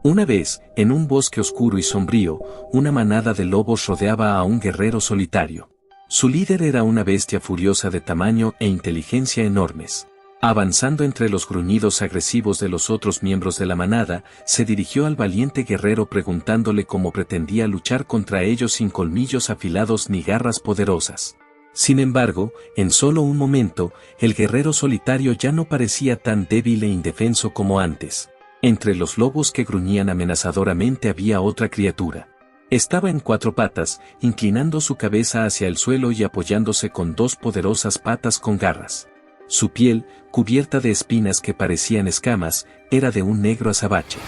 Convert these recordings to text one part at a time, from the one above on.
Una vez, en un bosque oscuro y sombrío, una manada de lobos rodeaba a un guerrero solitario. Su líder era una bestia furiosa de tamaño e inteligencia enormes. Avanzando entre los gruñidos agresivos de los otros miembros de la manada, se dirigió al valiente guerrero preguntándole cómo pretendía luchar contra ellos sin colmillos afilados ni garras poderosas. Sin embargo, en solo un momento, el guerrero solitario ya no parecía tan débil e indefenso como antes. Entre los lobos que gruñían amenazadoramente había otra criatura. Estaba en 4 patas, inclinando su cabeza hacia el suelo y apoyándose con 2 poderosas patas con garras. Su piel, cubierta de espinas que parecían escamas, era de un negro azabache.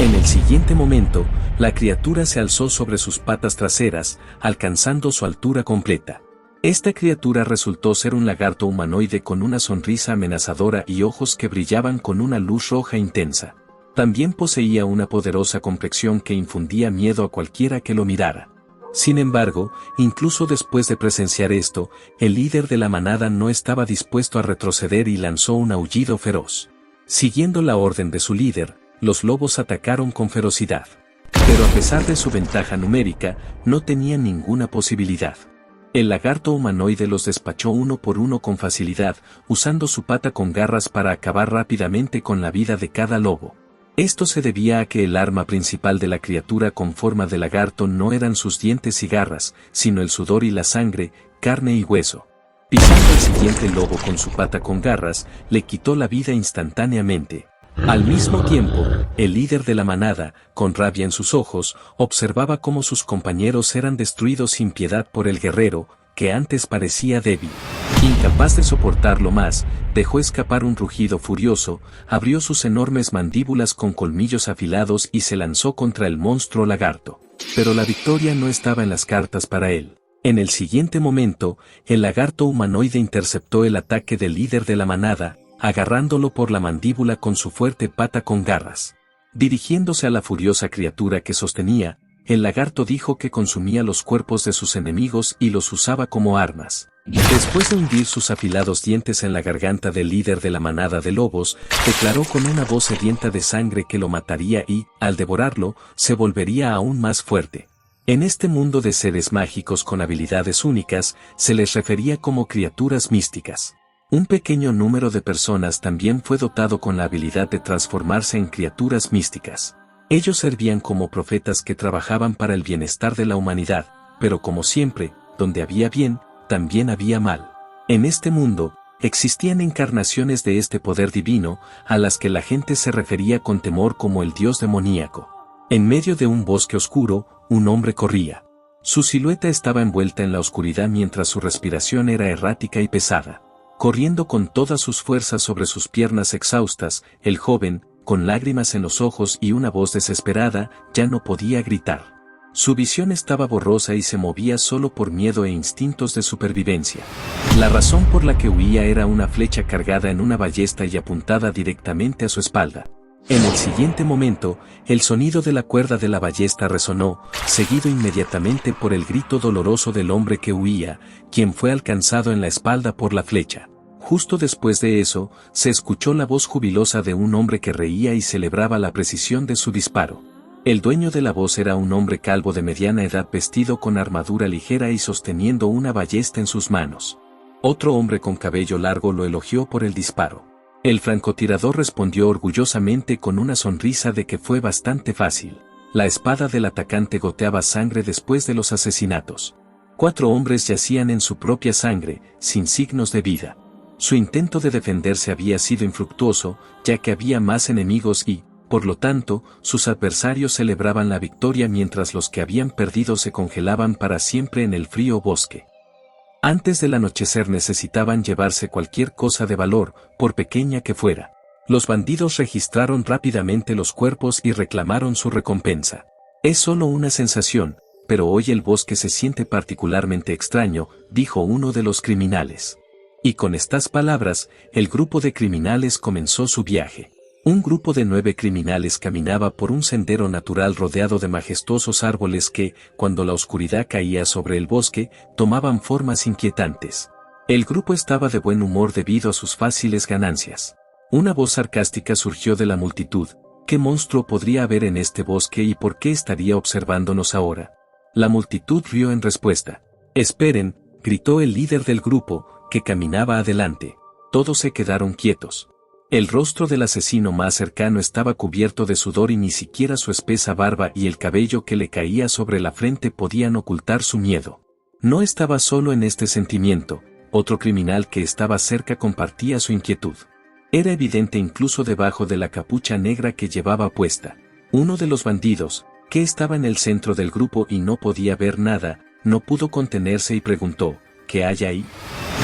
En el siguiente momento, la criatura se alzó sobre sus patas traseras, alcanzando su altura completa. Esta criatura resultó ser un lagarto humanoide con una sonrisa amenazadora y ojos que brillaban con una luz roja intensa. También poseía una poderosa complexión que infundía miedo a cualquiera que lo mirara. Sin embargo, incluso después de presenciar esto, el líder de la manada no estaba dispuesto a retroceder y lanzó un aullido feroz. Siguiendo la orden de su líder, los lobos atacaron con ferocidad. Pero a pesar de su ventaja numérica, no tenían ninguna posibilidad. El lagarto humanoide los despachó uno por uno con facilidad, usando su pata con garras para acabar rápidamente con la vida de cada lobo. Esto se debía a que el arma principal de la criatura con forma de lagarto no eran sus dientes y garras, sino el sudor y la sangre, carne y hueso. Pisando al siguiente lobo con su pata con garras, le quitó la vida instantáneamente. Al mismo tiempo, el líder de la manada, con rabia en sus ojos, observaba cómo sus compañeros eran destruidos sin piedad por el guerrero, que antes parecía débil. Incapaz de soportarlo más, dejó escapar un rugido furioso, abrió sus enormes mandíbulas con colmillos afilados y se lanzó contra el monstruo lagarto. Pero la victoria no estaba en las cartas para él. En el siguiente momento, el lagarto humanoide interceptó el ataque del líder de la manada, agarrándolo por la mandíbula con su fuerte pata con garras. Dirigiéndose a la furiosa criatura que sostenía, el lagarto dijo que consumía los cuerpos de sus enemigos y los usaba como armas. Después de hundir sus afilados dientes en la garganta del líder de la manada de lobos, declaró con una voz sedienta de sangre que lo mataría y, al devorarlo, se volvería aún más fuerte. En este mundo de seres mágicos con habilidades únicas, se les refería como criaturas místicas. Un pequeño número de personas también fue dotado con la habilidad de transformarse en criaturas místicas. Ellos servían como profetas que trabajaban para el bienestar de la humanidad, pero como siempre, donde había bien, también había mal. En este mundo, existían encarnaciones de este poder divino, a las que la gente se refería con temor como el dios demoníaco. En medio de un bosque oscuro, un hombre corría. Su silueta estaba envuelta en la oscuridad mientras su respiración era errática y pesada. Corriendo con todas sus fuerzas sobre sus piernas exhaustas, el joven, con lágrimas en los ojos y una voz desesperada, ya no podía gritar. Su visión estaba borrosa y se movía solo por miedo e instintos de supervivencia. La razón por la que huía era una flecha cargada en una ballesta y apuntada directamente a su espalda. En el siguiente momento, el sonido de la cuerda de la ballesta resonó, seguido inmediatamente por el grito doloroso del hombre que huía, quien fue alcanzado en la espalda por la flecha. Justo después de eso, se escuchó la voz jubilosa de un hombre que reía y celebraba la precisión de su disparo. El dueño de la voz era un hombre calvo de mediana edad vestido con armadura ligera y sosteniendo una ballesta en sus manos. Otro hombre con cabello largo lo elogió por el disparo. El francotirador respondió orgullosamente con una sonrisa de que fue bastante fácil. La espada del atacante goteaba sangre después de los asesinatos. 4 hombres yacían en su propia sangre, sin signos de vida. Su intento de defenderse había sido infructuoso, ya que había más enemigos y, por lo tanto, sus adversarios celebraban la victoria mientras los que habían perdido se congelaban para siempre en el frío bosque. Antes del anochecer necesitaban llevarse cualquier cosa de valor, por pequeña que fuera. Los bandidos registraron rápidamente los cuerpos y reclamaron su recompensa. Es solo una sensación, pero hoy el bosque se siente particularmente extraño, dijo uno de los criminales. Y con estas palabras, el grupo de criminales comenzó su viaje. Un grupo de 9 criminales caminaba por un sendero natural rodeado de majestuosos árboles que, cuando la oscuridad caía sobre el bosque, tomaban formas inquietantes. El grupo estaba de buen humor debido a sus fáciles ganancias. Una voz sarcástica surgió de la multitud. ¿Qué monstruo podría haber en este bosque y por qué estaría observándonos ahora? La multitud rió en respuesta. «Esperen», gritó el líder del grupo, que caminaba adelante. Todos se quedaron quietos. El rostro del asesino más cercano estaba cubierto de sudor y ni siquiera su espesa barba y el cabello que le caía sobre la frente podían ocultar su miedo. No estaba solo en este sentimiento, otro criminal que estaba cerca compartía su inquietud. Era evidente incluso debajo de la capucha negra que llevaba puesta. Uno de los bandidos, que estaba en el centro del grupo y no podía ver nada, no pudo contenerse y preguntó, ¿qué hay ahí?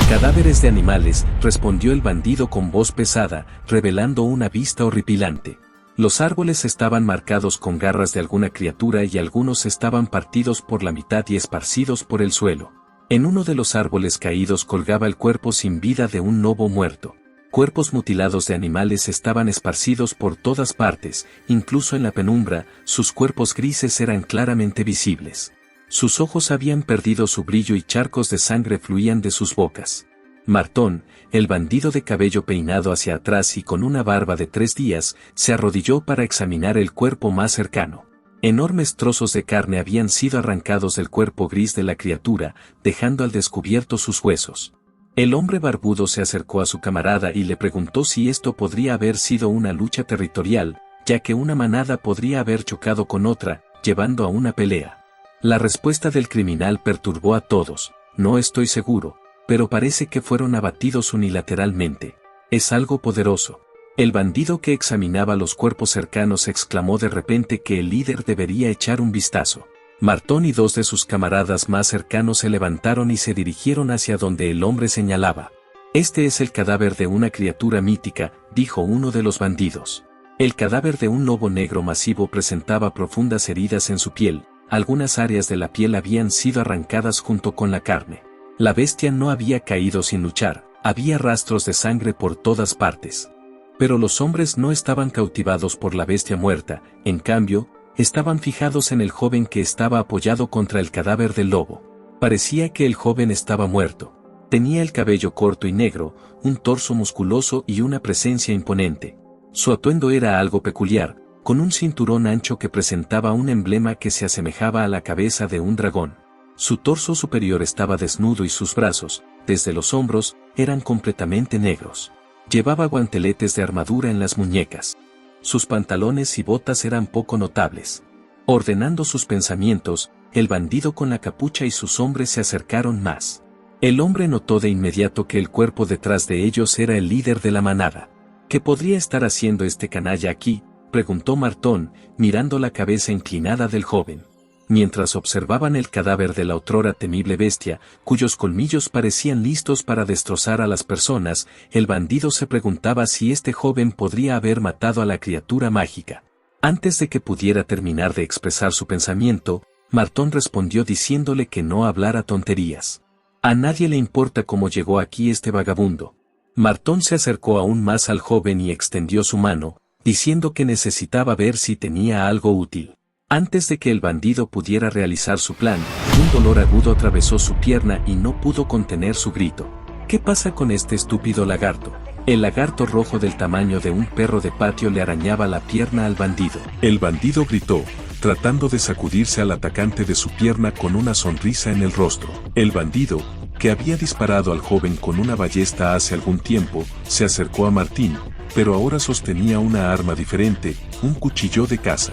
Cadáveres de animales, respondió el bandido con voz pesada, revelando una vista horripilante. Los árboles estaban marcados con garras de alguna criatura y algunos estaban partidos por la mitad y esparcidos por el suelo. En uno de los árboles caídos colgaba el cuerpo sin vida de un lobo muerto. Cuerpos mutilados de animales estaban esparcidos por todas partes, incluso en la penumbra, sus cuerpos grises eran claramente visibles. Sus ojos habían perdido su brillo y charcos de sangre fluían de sus bocas. Martón, el bandido de cabello peinado hacia atrás y con una barba de 3 días, se arrodilló para examinar el cuerpo más cercano. Enormes trozos de carne habían sido arrancados del cuerpo gris de la criatura, dejando al descubierto sus huesos. El hombre barbudo se acercó a su camarada y le preguntó si esto podría haber sido una lucha territorial, ya que una manada podría haber chocado con otra, llevando a una pelea. La respuesta del criminal perturbó a todos. No estoy seguro, pero parece que fueron abatidos unilateralmente. Es algo poderoso. El bandido que examinaba los cuerpos cercanos exclamó de repente que el líder debería echar un vistazo. Martón y 2 de sus camaradas más cercanos se levantaron y se dirigieron hacia donde el hombre señalaba. Este es el cadáver de una criatura mítica, dijo uno de los bandidos. El cadáver de un lobo negro masivo presentaba profundas heridas en su piel, algunas áreas de la piel habían sido arrancadas junto con la carne. La bestia no había caído sin luchar, había rastros de sangre por todas partes. Pero los hombres no estaban cautivados por la bestia muerta, en cambio, estaban fijados en el joven que estaba apoyado contra el cadáver del lobo. Parecía que el joven estaba muerto. Tenía el cabello corto y negro, un torso musculoso y una presencia imponente. Su atuendo era algo peculiar, con un cinturón ancho que presentaba un emblema que se asemejaba a la cabeza de un dragón. Su torso superior estaba desnudo y sus brazos, desde los hombros, eran completamente negros. Llevaba guanteletes de armadura en las muñecas. Sus pantalones y botas eran poco notables. Ordenando sus pensamientos, el bandido con la capucha y sus hombres se acercaron más. El hombre notó de inmediato que el cuerpo detrás de ellos era el líder de la manada. ¿Qué podría estar haciendo este canalla aquí?, preguntó Martón, mirando la cabeza inclinada del joven. Mientras observaban el cadáver de la otrora temible bestia, cuyos colmillos parecían listos para destrozar a las personas, el bandido se preguntaba si este joven podría haber matado a la criatura mágica. Antes de que pudiera terminar de expresar su pensamiento, Martón respondió diciéndole que no hablara tonterías. A nadie le importa cómo llegó aquí este vagabundo. Martón se acercó aún más al joven y extendió su mano, diciendo que necesitaba ver si tenía algo útil. Antes de que el bandido pudiera realizar su plan, un dolor agudo atravesó su pierna y no pudo contener su grito. ¿Qué pasa con este estúpido lagarto? El lagarto rojo del tamaño de un perro de patio le arañaba la pierna al bandido. El bandido gritó, tratando de sacudirse al atacante de su pierna con una sonrisa en el rostro. El bandido, que había disparado al joven con una ballesta hace algún tiempo, se acercó a Martín, pero ahora sostenía una arma diferente, un cuchillo de caza.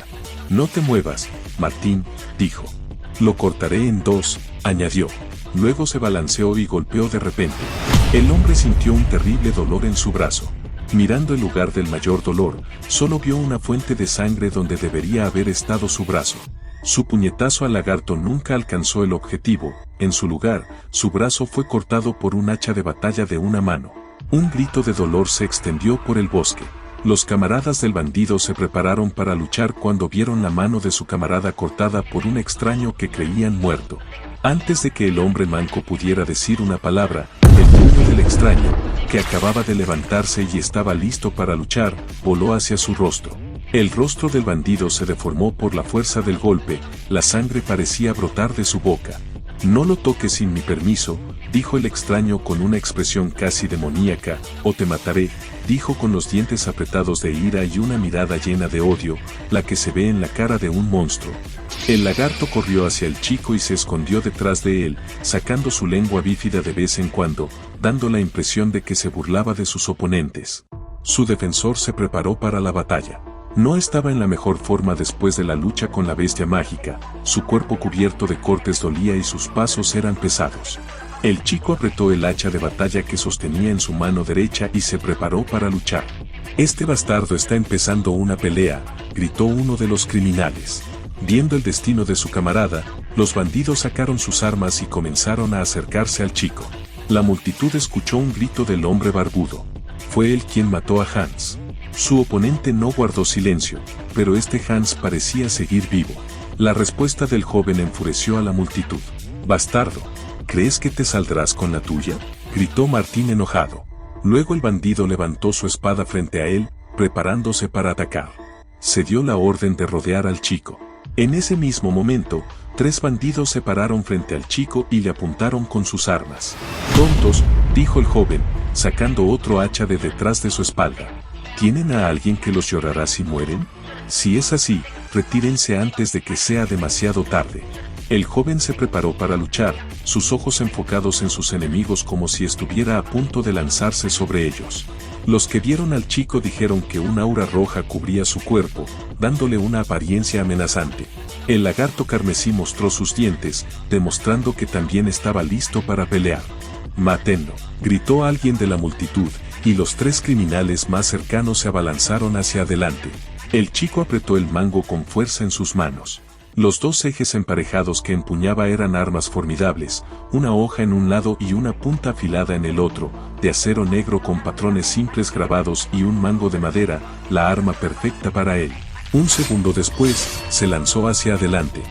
No te muevas, Martín, dijo. Lo cortaré en 2, añadió. Luego se balanceó y golpeó de repente. El hombre sintió un terrible dolor en su brazo. Mirando el lugar del mayor dolor, solo vio una fuente de sangre donde debería haber estado su brazo. Su puñetazo al lagarto nunca alcanzó el objetivo, en su lugar, su brazo fue cortado por un hacha de batalla de una mano. Un grito de dolor se extendió por el bosque. Los camaradas del bandido se prepararon para luchar cuando vieron la mano de su camarada cortada por un extraño que creían muerto. Antes de que el hombre manco pudiera decir una palabra, el puño del extraño, que acababa de levantarse y estaba listo para luchar, voló hacia su rostro. El rostro del bandido se deformó por la fuerza del golpe, la sangre parecía brotar de su boca. No lo toques sin mi permiso, dijo el extraño con una expresión casi demoníaca, o te mataré, dijo con los dientes apretados de ira y una mirada llena de odio, la que se ve en la cara de un monstruo. El lagarto corrió hacia el chico y se escondió detrás de él, sacando su lengua bífida de vez en cuando, dando la impresión de que se burlaba de sus oponentes. Su defensor se preparó para la batalla. No estaba en la mejor forma después de la lucha con la bestia mágica, su cuerpo cubierto de cortes dolía y sus pasos eran pesados. El chico apretó el hacha de batalla que sostenía en su mano derecha y se preparó para luchar. «Este bastardo está empezando una pelea», gritó uno de los criminales. Viendo el destino de su camarada, los bandidos sacaron sus armas y comenzaron a acercarse al chico. La multitud escuchó un grito del hombre barbudo. Fue él quien mató a Hans. Su oponente no guardó silencio, pero este Hans parecía seguir vivo. La respuesta del joven enfureció a la multitud. «Bastardo, ¿crees que te saldrás con la tuya?», gritó Martín enojado. Luego el bandido levantó su espada frente a él, preparándose para atacar. Se dio la orden de rodear al chico. En ese mismo momento, 3 bandidos se pararon frente al chico y le apuntaron con sus armas. «Tontos», dijo el joven, sacando otro hacha de detrás de su espalda. ¿Tienen a alguien que los llorará si mueren? Si es así, retírense antes de que sea demasiado tarde. El joven se preparó para luchar, sus ojos enfocados en sus enemigos como si estuviera a punto de lanzarse sobre ellos. Los que vieron al chico dijeron que una aura roja cubría su cuerpo, dándole una apariencia amenazante. El lagarto carmesí mostró sus dientes, demostrando que también estaba listo para pelear. «Mátenlo», gritó alguien de la multitud, y los 3 criminales más cercanos se abalanzaron hacia adelante. El chico apretó el mango con fuerza en sus manos. Los 2 ejes emparejados que empuñaba eran armas formidables, una hoja en un lado y una punta afilada en el otro, de acero negro con patrones simples grabados y un mango de madera, la arma perfecta para él. Un segundo después, se lanzó hacia adelante.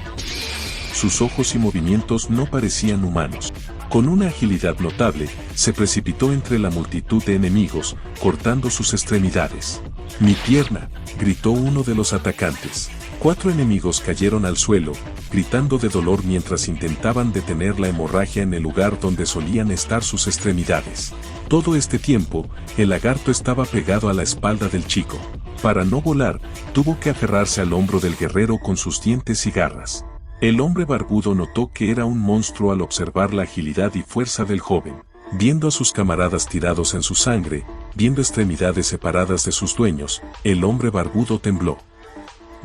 Sus ojos y movimientos no parecían humanos. Con una agilidad notable, se precipitó entre la multitud de enemigos, cortando sus extremidades. «¡Mi pierna!», gritó uno de los atacantes. 4 enemigos cayeron al suelo, gritando de dolor mientras intentaban detener la hemorragia en el lugar donde solían estar sus extremidades. Todo este tiempo, el lagarto estaba pegado a la espalda del chico. Para no volar, tuvo que aferrarse al hombro del guerrero con sus dientes y garras. El hombre barbudo notó que era un monstruo al observar la agilidad y fuerza del joven. Viendo a sus camaradas tirados en su sangre, viendo extremidades separadas de sus dueños, el hombre barbudo tembló.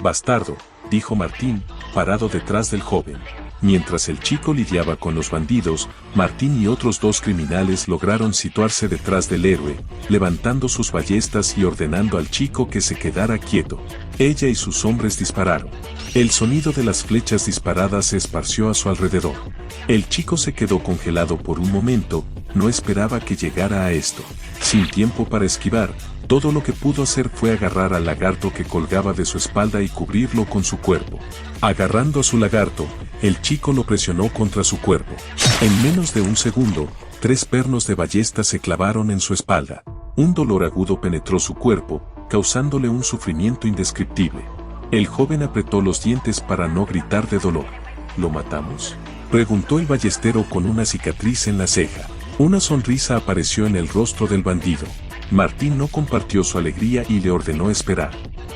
«Bastardo», dijo Martín, parado detrás del joven. Mientras el chico lidiaba con los bandidos, Martín y otros 2 criminales lograron situarse detrás del héroe, levantando sus ballestas y ordenando al chico que se quedara quieto. Ella y sus hombres dispararon. El sonido de las flechas disparadas se esparció a su alrededor. El chico se quedó congelado por un momento, no esperaba que llegara a esto. Sin tiempo para esquivar, todo lo que pudo hacer fue agarrar al lagarto que colgaba de su espalda y cubrirlo con su cuerpo. Agarrando a su lagarto, el chico lo presionó contra su cuerpo. En menos de un segundo, 3 pernos de ballesta se clavaron en su espalda. Un dolor agudo penetró su cuerpo, causándole un sufrimiento indescriptible. El joven apretó los dientes para no gritar de dolor. «¿Lo matamos?», preguntó el ballestero con una cicatriz en la ceja. Una sonrisa apareció en el rostro del bandido. Martín no compartió su alegría y le ordenó esperar.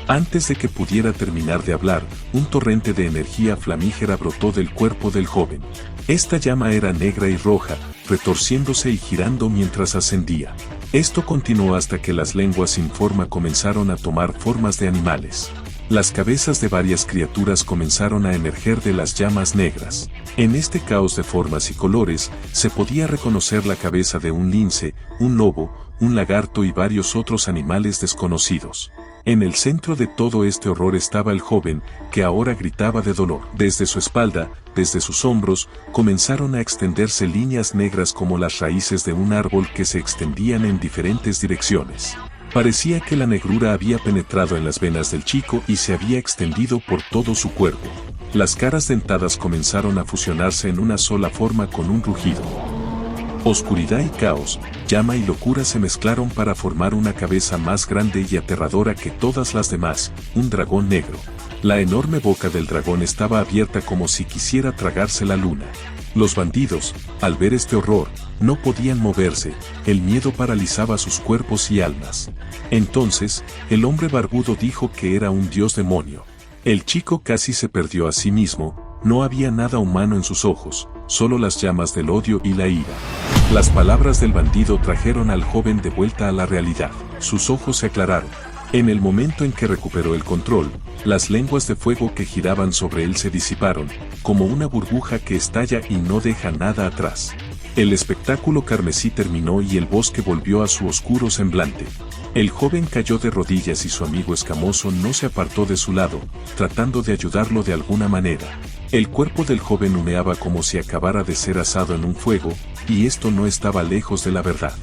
Antes de que pudiera terminar de hablar, un torrente de energía flamígera brotó del cuerpo del joven. Esta llama era negra y roja, retorciéndose y girando mientras ascendía. Esto continuó hasta que las lenguas sin forma comenzaron a tomar formas de animales. Las cabezas de varias criaturas comenzaron a emerger de las llamas negras. En este caos de formas y colores, se podía reconocer la cabeza de un lince, un lobo, un lagarto y varios otros animales desconocidos. En el centro de todo este horror estaba el joven, que ahora gritaba de dolor. Desde su espalda, desde sus hombros, comenzaron a extenderse líneas negras como las raíces de un árbol que se extendían en diferentes direcciones. Parecía que la negrura había penetrado en las venas del chico y se había extendido por todo su cuerpo. Las caras dentadas comenzaron a fusionarse en una sola forma con un rugido. Oscuridad y caos, llama y locura se mezclaron para formar una cabeza más grande y aterradora que todas las demás, un dragón negro. La enorme boca del dragón estaba abierta como si quisiera tragarse la luna. Los bandidos, al ver este horror, no podían moverse, el miedo paralizaba sus cuerpos y almas. Entonces, el hombre barbudo dijo que era un dios demonio. El chico casi se perdió a sí mismo, no había nada humano en sus ojos, solo las llamas del odio y la ira. Las palabras del bandido trajeron al joven de vuelta a la realidad. Sus ojos se aclararon. En el momento en que recuperó el control, las lenguas de fuego que giraban sobre él se disiparon, como una burbuja que estalla y no deja nada atrás. El espectáculo carmesí terminó y el bosque volvió a su oscuro semblante. El joven cayó de rodillas y su amigo escamoso no se apartó de su lado, tratando de ayudarlo de alguna manera. El cuerpo del joven humeaba como si acabara de ser asado en un fuego, y esto no estaba lejos de la verdad.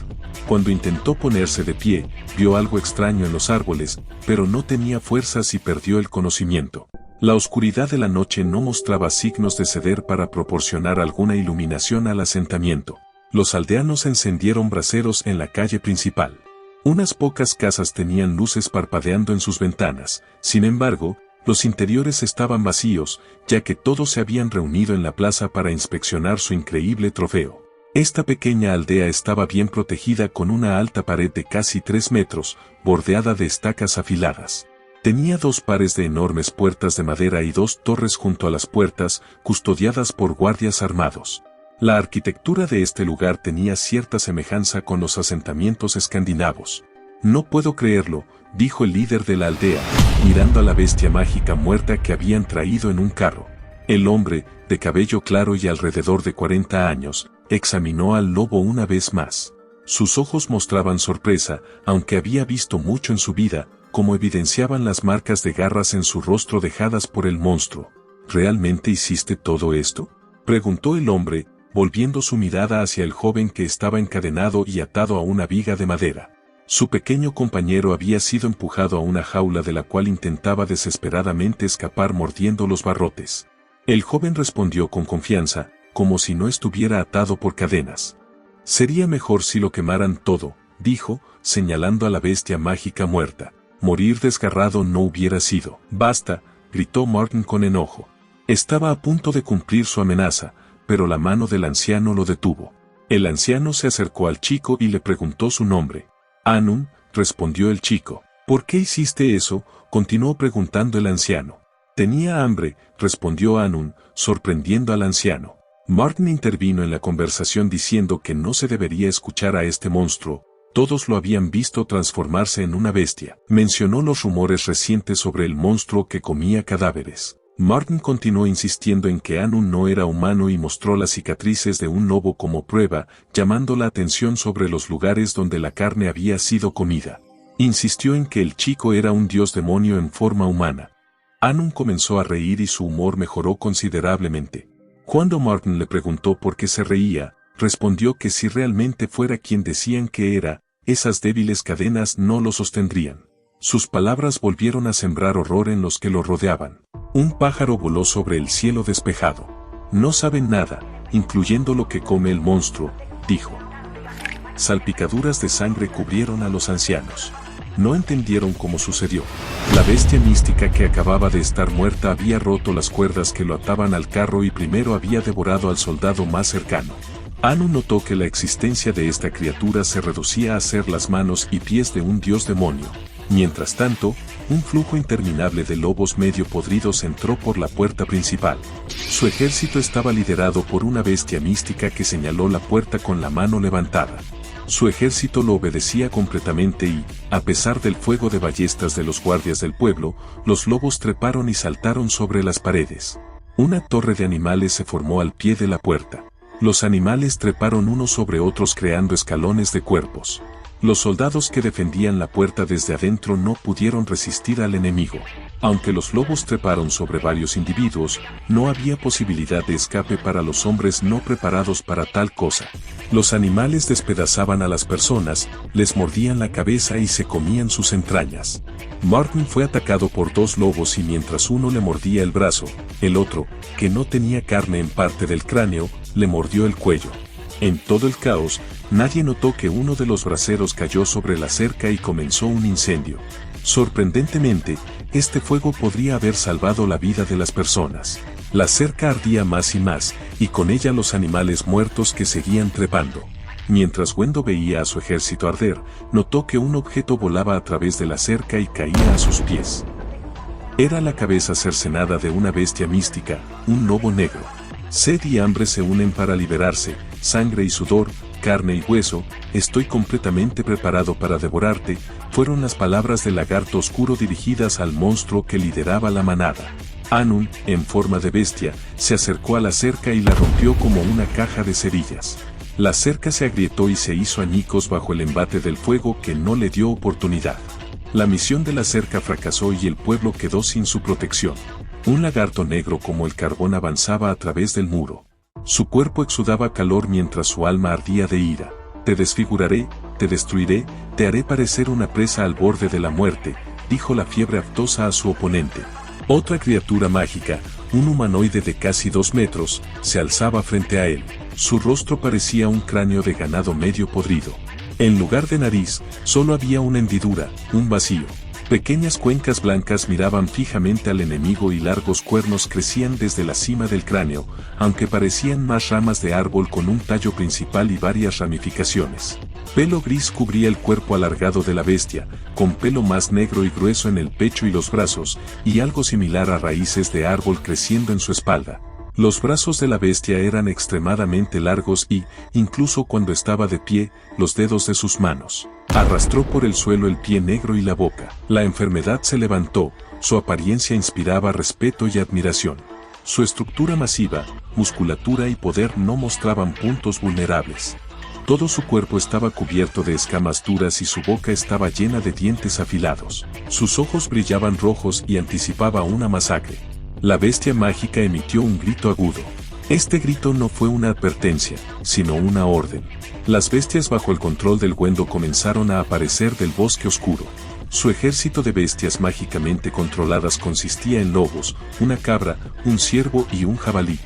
Cuando intentó ponerse de pie, vio algo extraño en los árboles, pero no tenía fuerzas y perdió el conocimiento. La oscuridad de la noche no mostraba signos de ceder para proporcionar alguna iluminación al asentamiento. Los aldeanos encendieron braseros en la calle principal. Unas pocas casas tenían luces parpadeando en sus ventanas, sin embargo, los interiores estaban vacíos, ya que todos se habían reunido en la plaza para inspeccionar su increíble trofeo. Esta pequeña aldea estaba bien protegida con una alta pared de casi 3 metros, bordeada de estacas afiladas. Tenía 2 pares de enormes puertas de madera y 2 torres junto a las puertas, custodiadas por guardias armados. La arquitectura de este lugar tenía cierta semejanza con los asentamientos escandinavos. No puedo creerlo, dijo el líder de la aldea, mirando a la bestia mágica muerta que habían traído en un carro. El hombre, de cabello claro y alrededor de 40 años, examinó al lobo una vez más. Sus ojos mostraban sorpresa, aunque había visto mucho en su vida, como evidenciaban las marcas de garras en su rostro dejadas por el monstruo. ¿Realmente hiciste todo esto?, preguntó el hombre, volviendo su mirada hacia el joven que estaba encadenado y atado a una viga de madera. Su pequeño compañero había sido empujado a una jaula de la cual intentaba desesperadamente escapar mordiendo los barrotes. El joven respondió con confianza, como si no estuviera atado por cadenas. Sería mejor si lo quemaran todo, dijo, señalando a la bestia mágica muerta. Morir desgarrado no hubiera sido. Basta, gritó Martin con enojo. Estaba a punto de cumplir su amenaza, pero la mano del anciano lo detuvo. El anciano se acercó al chico y le preguntó su nombre. Anun, respondió el chico. ¿Por qué hiciste eso?, continuó preguntando el anciano. Tenía hambre, respondió Anun, sorprendiendo al anciano. Martin intervino en la conversación diciendo que no se debería escuchar a este monstruo. Todos lo habían visto transformarse en una bestia. Mencionó los rumores recientes sobre el monstruo que comía cadáveres. Martin continuó insistiendo en que Anun no era humano y mostró las cicatrices de un lobo como prueba, llamando la atención sobre los lugares donde la carne había sido comida. Insistió en que el chico era un dios demonio en forma humana. Anun comenzó a reír y su humor mejoró considerablemente. Cuando Martin le preguntó por qué se reía, respondió que si realmente fuera quien decían que era, esas débiles cadenas no lo sostendrían. Sus palabras volvieron a sembrar horror en los que lo rodeaban. Un pájaro voló sobre el cielo despejado. No saben nada, incluyendo lo que come el monstruo, dijo. Salpicaduras de sangre cubrieron a los ancianos. No entendieron cómo sucedió. La bestia mística que acababa de estar muerta había roto las cuerdas que lo ataban al carro y primero había devorado al soldado más cercano. Anu notó que la existencia de esta criatura se reducía a ser las manos y pies de un dios demonio. Mientras tanto, un flujo interminable de lobos medio podridos entró por la puerta principal. Su ejército estaba liderado por una bestia mística que señaló la puerta con la mano levantada. Su ejército lo obedecía completamente y, a pesar del fuego de ballestas de los guardias del pueblo, los lobos treparon y saltaron sobre las paredes. Una torre de animales se formó al pie de la puerta. Los animales treparon unos sobre otros creando escalones de cuerpos. Los soldados que defendían la puerta desde adentro no pudieron resistir al enemigo. Aunque los lobos treparon sobre varios individuos, no había posibilidad de escape para los hombres no preparados para tal cosa. Los animales despedazaban a las personas, les mordían la cabeza y se comían sus entrañas. Martin fue atacado por 2 lobos y mientras uno le mordía el brazo, el otro, que no tenía carne en parte del cráneo, le mordió el cuello. En todo el caos, nadie notó que uno de los braseros cayó sobre la cerca y comenzó un incendio. Sorprendentemente, este fuego podría haber salvado la vida de las personas. La cerca ardía más y más, y con ella los animales muertos que seguían trepando. Mientras Wendo veía a su ejército arder, notó que un objeto volaba a través de la cerca y caía a sus pies. Era la cabeza cercenada de una bestia mística, un lobo negro. Sed y hambre se unen para liberarse, sangre y sudor, carne y hueso, estoy completamente preparado para devorarte, fueron las palabras del lagarto oscuro dirigidas al monstruo que lideraba la manada. Anun, en forma de bestia, se acercó a la cerca y la rompió como una caja de cerillas. La cerca se agrietó y se hizo añicos bajo el embate del fuego que no le dio oportunidad. La misión de la cerca fracasó y el pueblo quedó sin su protección. Un lagarto negro como el carbón avanzaba a través del muro. Su cuerpo exudaba calor mientras su alma ardía de ira. Te desfiguraré, te destruiré, te haré parecer una presa al borde de la muerte, dijo la fiebre aftosa a su oponente. Otra criatura mágica, un humanoide de casi 2 metros, se alzaba frente a él. Su rostro parecía un cráneo de ganado medio podrido. En lugar de nariz, solo había una hendidura, un vacío. Pequeñas cuencas blancas miraban fijamente al enemigo y largos cuernos crecían desde la cima del cráneo, aunque parecían más ramas de árbol con un tallo principal y varias ramificaciones. Pelo gris cubría el cuerpo alargado de la bestia, con pelo más negro y grueso en el pecho y los brazos, y algo similar a raíces de árbol creciendo en su espalda. Los brazos de la bestia eran extremadamente largos y, incluso cuando estaba de pie, los dedos de sus manos. Arrastró por el suelo el pie negro y la boca. La enfermedad se levantó, su apariencia inspiraba respeto y admiración. Su estructura masiva, musculatura y poder no mostraban puntos vulnerables. Todo su cuerpo estaba cubierto de escamas duras y su boca estaba llena de dientes afilados. Sus ojos brillaban rojos y anticipaba una masacre. La bestia mágica emitió un grito agudo. Este grito no fue una advertencia, sino una orden. Las bestias bajo el control del Wendo comenzaron a aparecer del bosque oscuro. Su ejército de bestias mágicamente controladas consistía en lobos, una cabra, un ciervo y un jabalí.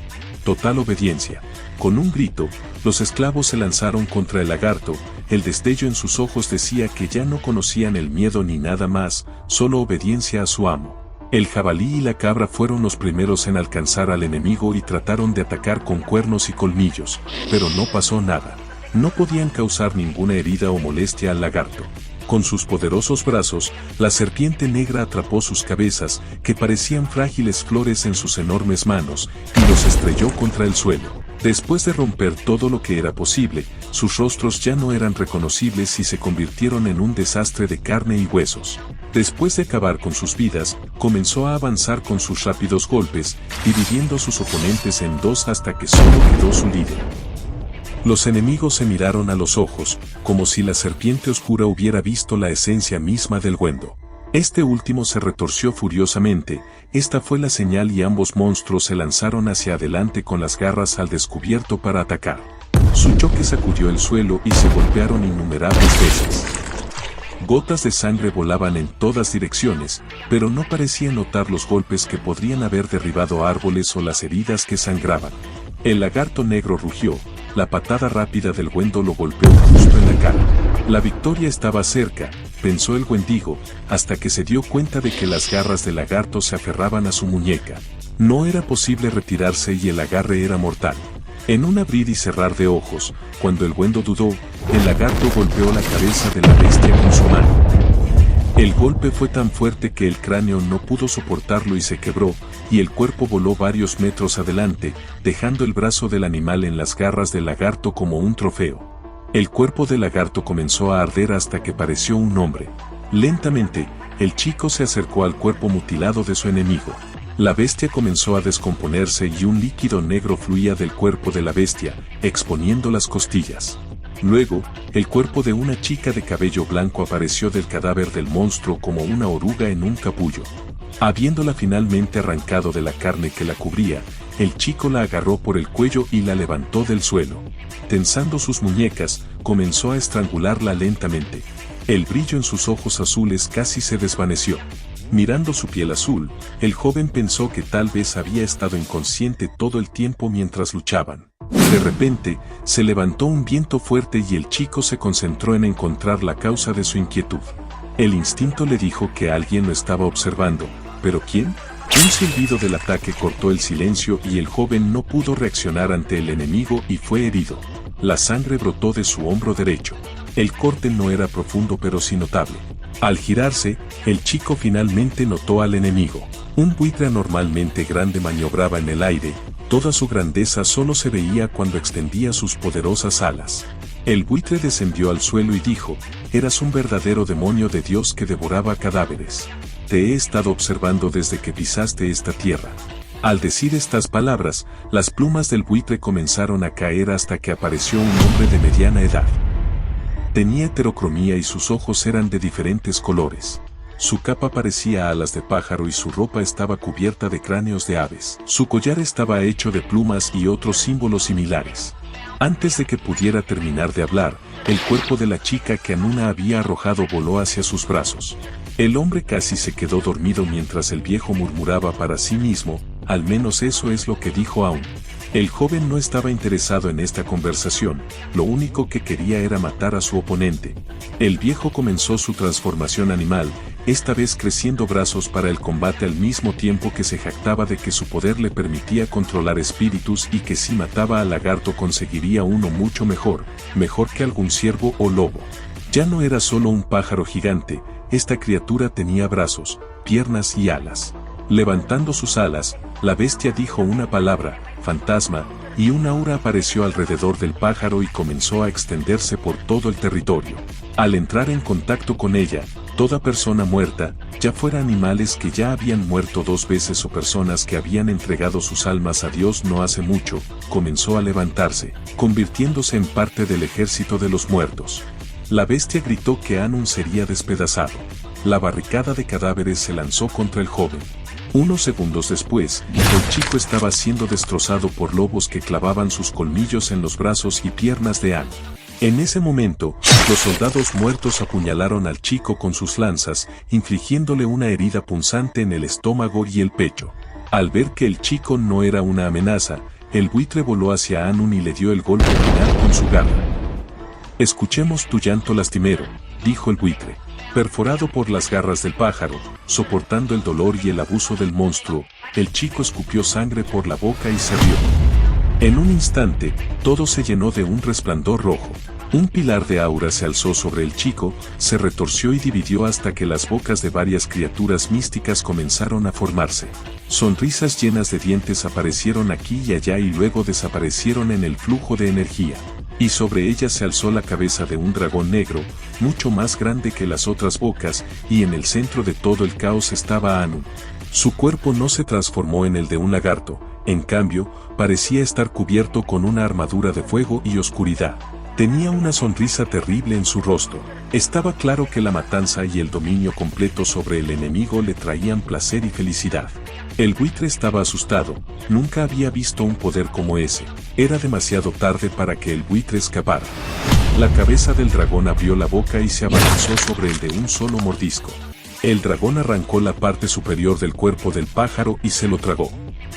Total obediencia. Con un grito, los esclavos se lanzaron contra el lagarto, el destello en sus ojos decía que ya no conocían el miedo ni nada más, solo obediencia a su amo. El jabalí y la cabra fueron los primeros en alcanzar al enemigo y trataron de atacar con cuernos y colmillos, pero no pasó nada. No podían causar ninguna herida o molestia al lagarto. Con sus poderosos brazos, la serpiente negra atrapó sus cabezas, que parecían frágiles flores en sus enormes manos, y los estrelló contra el suelo. Después de romper todo lo que era posible, sus rostros ya no eran reconocibles y se convirtieron en un desastre de carne y huesos. Después de acabar con sus vidas, comenzó a avanzar con sus rápidos golpes, dividiendo a sus oponentes en dos hasta que solo quedó su líder. Los enemigos se miraron a los ojos, como si la serpiente oscura hubiera visto la esencia misma del Wendo. Este último se retorció furiosamente, esta fue la señal y ambos monstruos se lanzaron hacia adelante con las garras al descubierto para atacar. Su choque sacudió el suelo y se golpearon innumerables veces. Gotas de sangre volaban en todas direcciones, pero no parecían notar los golpes que podrían haber derribado árboles o las heridas que sangraban. El lagarto negro rugió, la patada rápida del Wendo lo golpeó justo en la cara. La victoria estaba cerca, pensó el Wendigo, hasta que se dio cuenta de que las garras del lagarto se aferraban a su muñeca. No era posible retirarse y el agarre era mortal. En un abrir y cerrar de ojos, cuando el Wendo dudó, el lagarto golpeó la cabeza de la bestia con su mano. El golpe fue tan fuerte que el cráneo no pudo soportarlo y se quebró, y el cuerpo voló varios metros adelante, dejando el brazo del animal en las garras del lagarto como un trofeo. El cuerpo del lagarto comenzó a arder hasta que pareció un hombre. Lentamente, el chico se acercó al cuerpo mutilado de su enemigo. La bestia comenzó a descomponerse y un líquido negro fluía del cuerpo de la bestia, exponiendo las costillas. Luego, el cuerpo de una chica de cabello blanco apareció del cadáver del monstruo como una oruga en un capullo. Habiéndola finalmente arrancado de la carne que la cubría, el chico la agarró por el cuello y la levantó del suelo. Tensando sus muñecas, comenzó a estrangularla lentamente. El brillo en sus ojos azules casi se desvaneció. Mirando su piel azul, el joven pensó que tal vez había estado inconsciente todo el tiempo mientras luchaban. De repente, se levantó un viento fuerte y el chico se concentró en encontrar la causa de su inquietud. El instinto le dijo que alguien lo estaba observando, ¿pero quién? Un silbido del ataque cortó el silencio y el joven no pudo reaccionar ante el enemigo y fue herido. La sangre brotó de su hombro derecho. El corte no era profundo pero sí notable. Al girarse, el chico finalmente notó al enemigo. Un buitre anormalmente grande maniobraba en el aire, toda su grandeza solo se veía cuando extendía sus poderosas alas. El buitre descendió al suelo y dijo, «Eras un verdadero demonio de Dios que devoraba cadáveres. Te he estado observando desde que pisaste esta tierra». Al decir estas palabras, las plumas del buitre comenzaron a caer hasta que apareció un hombre de mediana edad. Tenía heterocromía y sus ojos eran de diferentes colores. Su capa parecía alas de pájaro y su ropa estaba cubierta de cráneos de aves. Su collar estaba hecho de plumas y otros símbolos similares. Antes de que pudiera terminar de hablar, el cuerpo de la chica que Anuna había arrojado voló hacia sus brazos. El hombre casi se quedó dormido mientras el viejo murmuraba para sí mismo, al menos eso es lo que dijo Aun. El joven no estaba interesado en esta conversación, lo único que quería era matar a su oponente. El viejo comenzó su transformación animal, esta vez creciendo brazos para el combate al mismo tiempo que se jactaba de que su poder le permitía controlar espíritus y que si mataba al lagarto conseguiría uno mucho mejor que algún ciervo o lobo. Ya no era solo un pájaro gigante, esta criatura tenía brazos, piernas y alas. Levantando sus alas, la bestia dijo una palabra, fantasma, y un aura apareció alrededor del pájaro y comenzó a extenderse por todo el territorio. Al entrar en contacto con ella, toda persona muerta, ya fuera animales que ya habían muerto 2 veces o personas que habían entregado sus almas a Dios no hace mucho, comenzó a levantarse, convirtiéndose en parte del ejército de los muertos. La bestia gritó que Anun sería despedazado. La barricada de cadáveres se lanzó contra el joven. Unos segundos después, el chico estaba siendo destrozado por lobos que clavaban sus colmillos en los brazos y piernas de Anun. En ese momento, los soldados muertos apuñalaron al chico con sus lanzas, infligiéndole una herida punzante en el estómago y el pecho. Al ver que el chico no era una amenaza, el buitre voló hacia Anun y le dio el golpe final con su garra. «Escuchemos tu llanto lastimero», dijo el buitre. Perforado por las garras del pájaro, soportando el dolor y el abuso del monstruo, el chico escupió sangre por la boca y se rió. En un instante, todo se llenó de un resplandor rojo. Un pilar de aura se alzó sobre el chico, se retorció y dividió hasta que las bocas de varias criaturas místicas comenzaron a formarse. Sonrisas llenas de dientes aparecieron aquí y allá y luego desaparecieron en el flujo de energía. Y sobre ella se alzó la cabeza de un dragón negro, mucho más grande que las otras bocas, y en el centro de todo el caos estaba Anun. Su cuerpo no se transformó en el de un lagarto, en cambio, parecía estar cubierto con una armadura de fuego y oscuridad. Tenía una sonrisa terrible en su rostro. Estaba claro que la matanza y el dominio completo sobre el enemigo le traían placer y felicidad. El buitre estaba asustado, nunca había visto un poder como ese. Era demasiado tarde para que el buitre escapara. La cabeza del dragón abrió la boca y se abalanzó sobre él de un solo mordisco. El dragón arrancó la parte superior del cuerpo del pájaro y se lo tragó.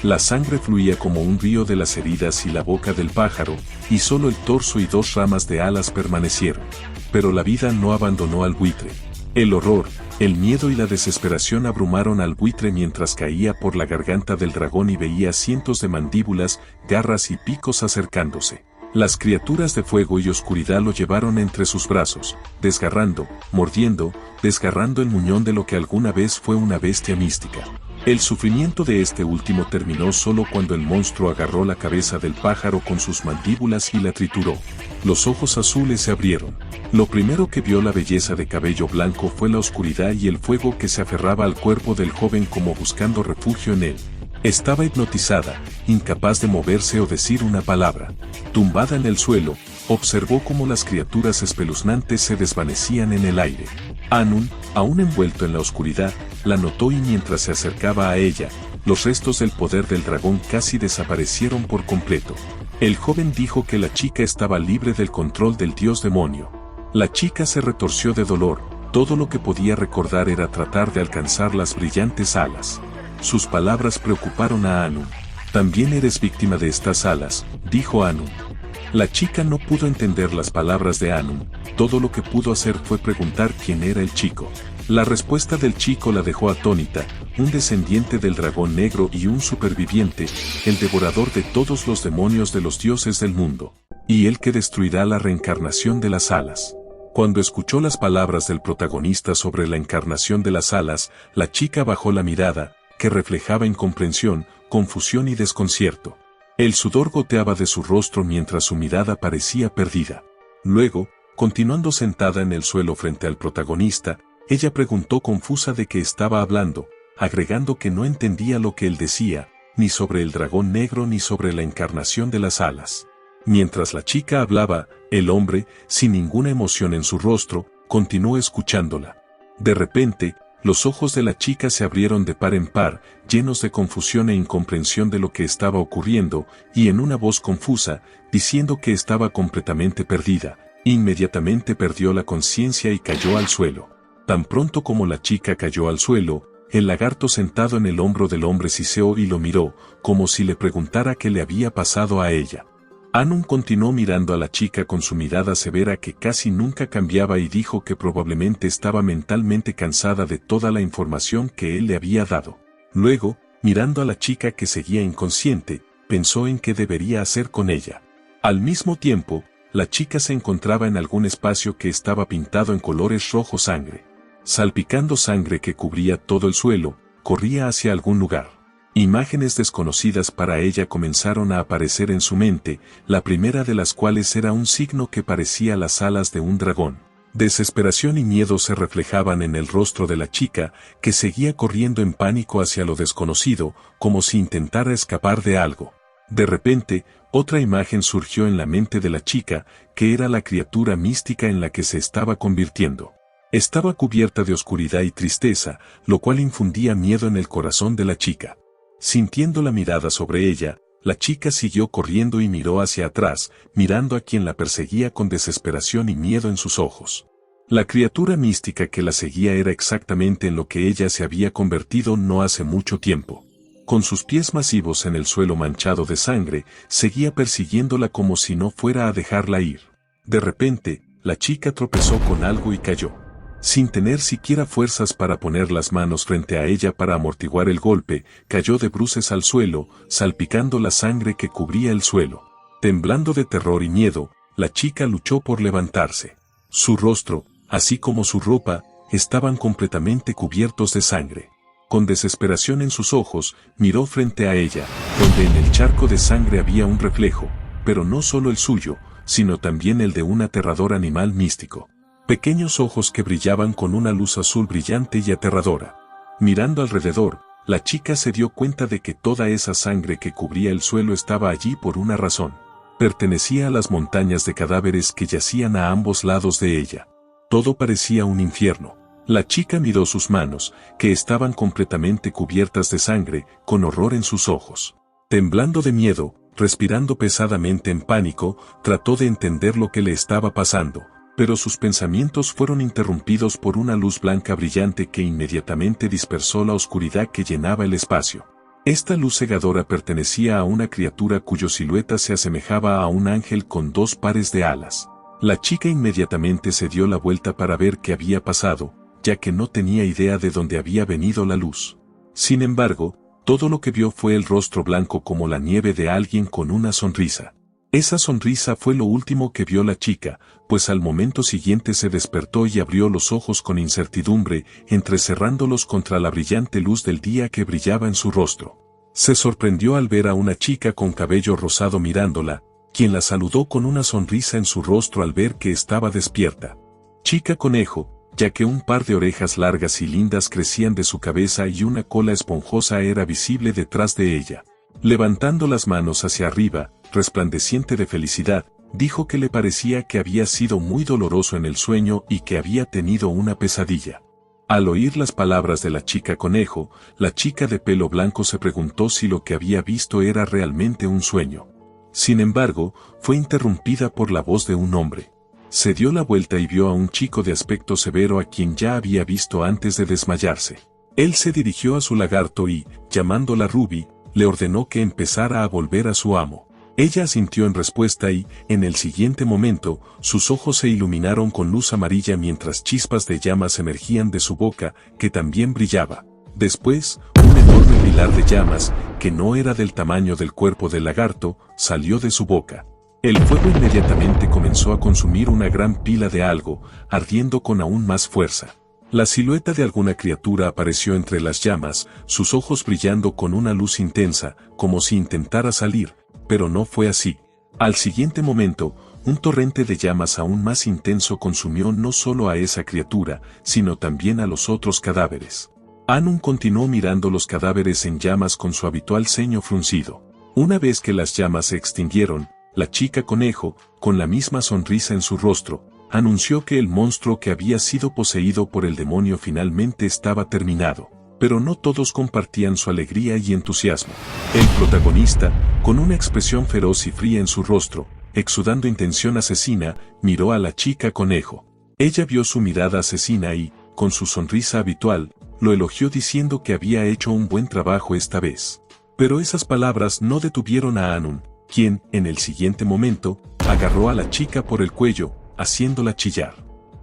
La sangre fluía como un río de las heridas y la boca del pájaro, y solo el torso y 2 ramas de alas permanecieron. Pero la vida no abandonó al buitre. El horror, el miedo y la desesperación abrumaron al buitre mientras caía por la garganta del dragón y veía cientos de mandíbulas, garras y picos acercándose. Las criaturas de fuego y oscuridad lo llevaron entre sus brazos, desgarrando, mordiendo, desgarrando el muñón de lo que alguna vez fue una bestia mística. El sufrimiento de este último terminó solo cuando el monstruo agarró la cabeza del pájaro con sus mandíbulas y la trituró. Los ojos azules se abrieron. Lo primero que vio la belleza de cabello blanco fue la oscuridad y el fuego que se aferraba al cuerpo del joven como buscando refugio en él. Estaba hipnotizada, incapaz de moverse o decir una palabra. Tumbada en el suelo, observó cómo las criaturas espeluznantes se desvanecían en el aire. Anun, aún envuelto en la oscuridad, la notó y mientras se acercaba a ella, los restos del poder del dragón casi desaparecieron por completo. El joven dijo que la chica estaba libre del control del dios demonio. La chica se retorció de dolor, todo lo que podía recordar era tratar de alcanzar las brillantes alas. Sus palabras preocuparon a Anun. «También eres víctima de estas alas», dijo Anun. La chica no pudo entender las palabras de Anun, todo lo que pudo hacer fue preguntar quién era el chico. La respuesta del chico la dejó atónita: un descendiente del dragón negro y un superviviente, el devorador de todos los demonios de los dioses del mundo, y el que destruirá la reencarnación de las alas. Cuando escuchó las palabras del protagonista sobre la encarnación de las alas, la chica bajó la mirada, que reflejaba incomprensión, confusión y desconcierto. El sudor goteaba de su rostro mientras su mirada parecía perdida. Luego, continuando sentada en el suelo frente al protagonista, ella preguntó confusa de qué estaba hablando, agregando que no entendía lo que él decía, ni sobre el dragón negro ni sobre la encarnación de las alas. Mientras la chica hablaba, el hombre, sin ninguna emoción en su rostro, continuó escuchándola. De repente, los ojos de la chica se abrieron de par en par, llenos de confusión e incomprensión de lo que estaba ocurriendo, y en una voz confusa, diciendo que estaba completamente perdida, inmediatamente perdió la conciencia y cayó al suelo. Tan pronto como la chica cayó al suelo, el lagarto sentado en el hombro del hombre siseó y lo miró, como si le preguntara qué le había pasado a ella. Anun continuó mirando a la chica con su mirada severa que casi nunca cambiaba y dijo que probablemente estaba mentalmente cansada de toda la información que él le había dado. Luego, mirando a la chica que seguía inconsciente, pensó en qué debería hacer con ella. Al mismo tiempo, la chica se encontraba en algún espacio que estaba pintado en colores rojo sangre. Salpicando sangre que cubría todo el suelo, corría hacia algún lugar. Imágenes desconocidas para ella comenzaron a aparecer en su mente, la primera de las cuales era un signo que parecía las alas de un dragón. Desesperación y miedo se reflejaban en el rostro de la chica, que seguía corriendo en pánico hacia lo desconocido, como si intentara escapar de algo. De repente, otra imagen surgió en la mente de la chica, que era la criatura mística en la que se estaba convirtiendo. Estaba cubierta de oscuridad y tristeza, lo cual infundía miedo en el corazón de la chica. Sintiendo la mirada sobre ella, la chica siguió corriendo y miró hacia atrás, mirando a quien la perseguía con desesperación y miedo en sus ojos. La criatura mística que la seguía era exactamente en lo que ella se había convertido no hace mucho tiempo. Con sus pies masivos en el suelo manchado de sangre, seguía persiguiéndola como si no fuera a dejarla ir. De repente, la chica tropezó con algo y cayó. Sin tener siquiera fuerzas para poner las manos frente a ella para amortiguar el golpe, cayó de bruces al suelo, salpicando la sangre que cubría el suelo. Temblando de terror y miedo, la chica luchó por levantarse. Su rostro, así como su ropa, estaban completamente cubiertos de sangre. Con desesperación en sus ojos, miró frente a ella, donde en el charco de sangre había un reflejo, pero no solo el suyo, sino también el de un aterrador animal místico. Pequeños ojos que brillaban con una luz azul brillante y aterradora. Mirando alrededor, la chica se dio cuenta de que toda esa sangre que cubría el suelo estaba allí por una razón. Pertenecía a las montañas de cadáveres que yacían a ambos lados de ella. Todo parecía un infierno. La chica miró sus manos, que estaban completamente cubiertas de sangre, con horror en sus ojos. Temblando de miedo, respirando pesadamente en pánico, trató de entender lo que le estaba pasando. Pero sus pensamientos fueron interrumpidos por una luz blanca brillante que inmediatamente dispersó la oscuridad que llenaba el espacio. Esta luz cegadora pertenecía a una criatura cuya silueta se asemejaba a un ángel con dos pares de alas. La chica inmediatamente se dio la vuelta para ver qué había pasado, ya que no tenía idea de dónde había venido la luz. Sin embargo, todo lo que vio fue el rostro blanco como la nieve de alguien con una sonrisa. Esa sonrisa fue lo último que vio la chica, pues al momento siguiente se despertó y abrió los ojos con incertidumbre, entrecerrándolos contra la brillante luz del día que brillaba en su rostro. Se sorprendió al ver a una chica con cabello rosado mirándola, quien la saludó con una sonrisa en su rostro al ver que estaba despierta. Chica conejo, ya que un par de orejas largas y lindas crecían de su cabeza y una cola esponjosa era visible detrás de ella. Levantando las manos hacia arriba, resplandeciente de felicidad, dijo que le parecía que había sido muy doloroso en el sueño y que había tenido una pesadilla. Al oír las palabras de la chica conejo, la chica de pelo blanco se preguntó si lo que había visto era realmente un sueño. Sin embargo, fue interrumpida por la voz de un hombre. Se dio la vuelta y vio a un chico de aspecto severo a quien ya había visto antes de desmayarse. Él se dirigió a su lagarto y, llamándola Ruby, le ordenó que empezara a volver a su amo. Ella asintió en respuesta y, en el siguiente momento, sus ojos se iluminaron con luz amarilla mientras chispas de llamas emergían de su boca, que también brillaba. Después, un enorme pilar de llamas, que no era del tamaño del cuerpo del lagarto, salió de su boca. El fuego inmediatamente comenzó a consumir una gran pila de algo, ardiendo con aún más fuerza. La silueta de alguna criatura apareció entre las llamas, sus ojos brillando con una luz intensa, como si intentara salir, pero no fue así. Al siguiente momento, un torrente de llamas aún más intenso consumió no solo a esa criatura, sino también a los otros cadáveres. Anun continuó mirando los cadáveres en llamas con su habitual ceño fruncido. Una vez que las llamas se extinguieron, la chica conejo, con la misma sonrisa en su rostro, anunció que el monstruo que había sido poseído por el demonio finalmente estaba terminado. Pero no todos compartían su alegría y entusiasmo. El protagonista, con una expresión feroz y fría en su rostro, exudando intención asesina, miró a la chica conejo. Ella vio su mirada asesina y, con su sonrisa habitual, lo elogió diciendo que había hecho un buen trabajo esta vez. Pero esas palabras no detuvieron a Anun, quien, en el siguiente momento, agarró a la chica por el cuello, haciéndola chillar.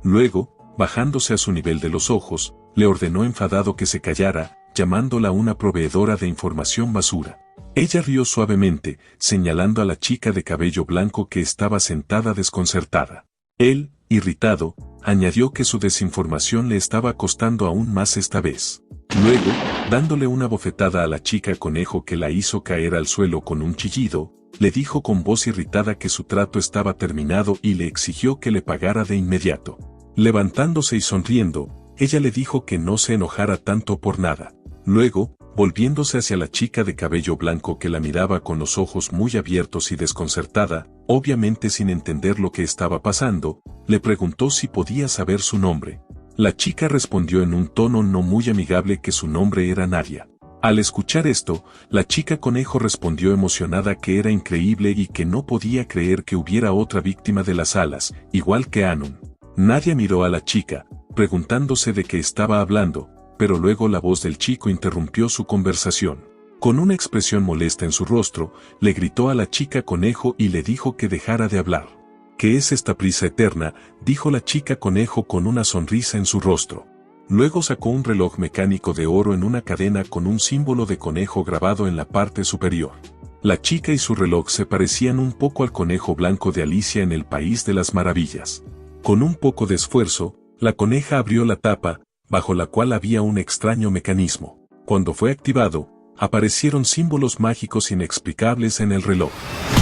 Luego, bajándose a su nivel de los ojos, le ordenó enfadado que se callara, llamándola una proveedora de información basura. Ella rió suavemente, señalando a la chica de cabello blanco que estaba sentada desconcertada. Él, irritado, añadió que su desinformación le estaba costando aún más esta vez. Luego, dándole una bofetada a la chica conejo que la hizo caer al suelo con un chillido, le dijo con voz irritada que su trato estaba terminado y le exigió que le pagara de inmediato. Levantándose y sonriendo, ella le dijo que no se enojara tanto por nada. Luego, volviéndose hacia la chica de cabello blanco que la miraba con los ojos muy abiertos y desconcertada, obviamente sin entender lo que estaba pasando, le preguntó si podía saber su nombre. La chica respondió en un tono no muy amigable que su nombre era Nadia. Al escuchar esto, la chica conejo respondió emocionada que era increíble y que no podía creer que hubiera otra víctima de las alas, igual que Anun. Nadia miró a la chica, preguntándose de qué estaba hablando, pero luego la voz del chico interrumpió su conversación. Con una expresión molesta en su rostro, le gritó a la chica conejo y le dijo que dejara de hablar. ¿Qué es esta prisa eterna?, dijo la chica conejo con una sonrisa en su rostro. Luego sacó un reloj mecánico de oro en una cadena con un símbolo de conejo grabado en la parte superior. La chica y su reloj se parecían un poco al conejo blanco de Alicia en el País de las Maravillas. Con un poco de esfuerzo, la coneja abrió la tapa, bajo la cual había un extraño mecanismo. Cuando fue activado, aparecieron símbolos mágicos inexplicables en el reloj.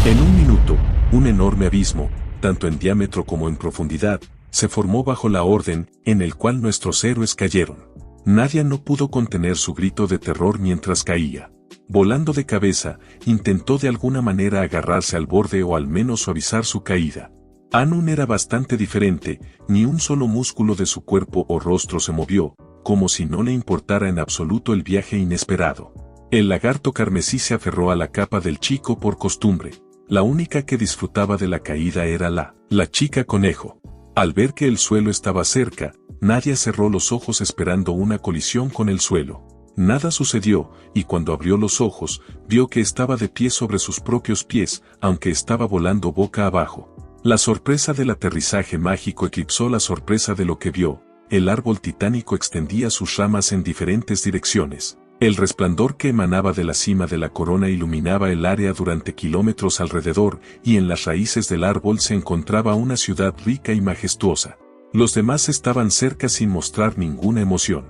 En un minuto, un enorme abismo, tanto en diámetro como en profundidad, se formó bajo la orden, en el cual nuestros héroes cayeron. Nadia no pudo contener su grito de terror mientras caía. Volando de cabeza, intentó de alguna manera agarrarse al borde o al menos suavizar su caída. Anun era bastante diferente, ni un solo músculo de su cuerpo o rostro se movió, como si no le importara en absoluto el viaje inesperado. El lagarto carmesí se aferró a la capa del chico por costumbre. La única que disfrutaba de la caída era la chica conejo. Al ver que el suelo estaba cerca, Nadia cerró los ojos esperando una colisión con el suelo. Nada sucedió, y cuando abrió los ojos, vio que estaba de pie sobre sus propios pies, aunque estaba volando boca abajo. La sorpresa del aterrizaje mágico eclipsó la sorpresa de lo que vio. El árbol titánico extendía sus ramas en diferentes direcciones. El resplandor que emanaba de la cima de la corona iluminaba el área durante kilómetros alrededor, y en las raíces del árbol se encontraba una ciudad rica y majestuosa. Los demás estaban cerca sin mostrar ninguna emoción.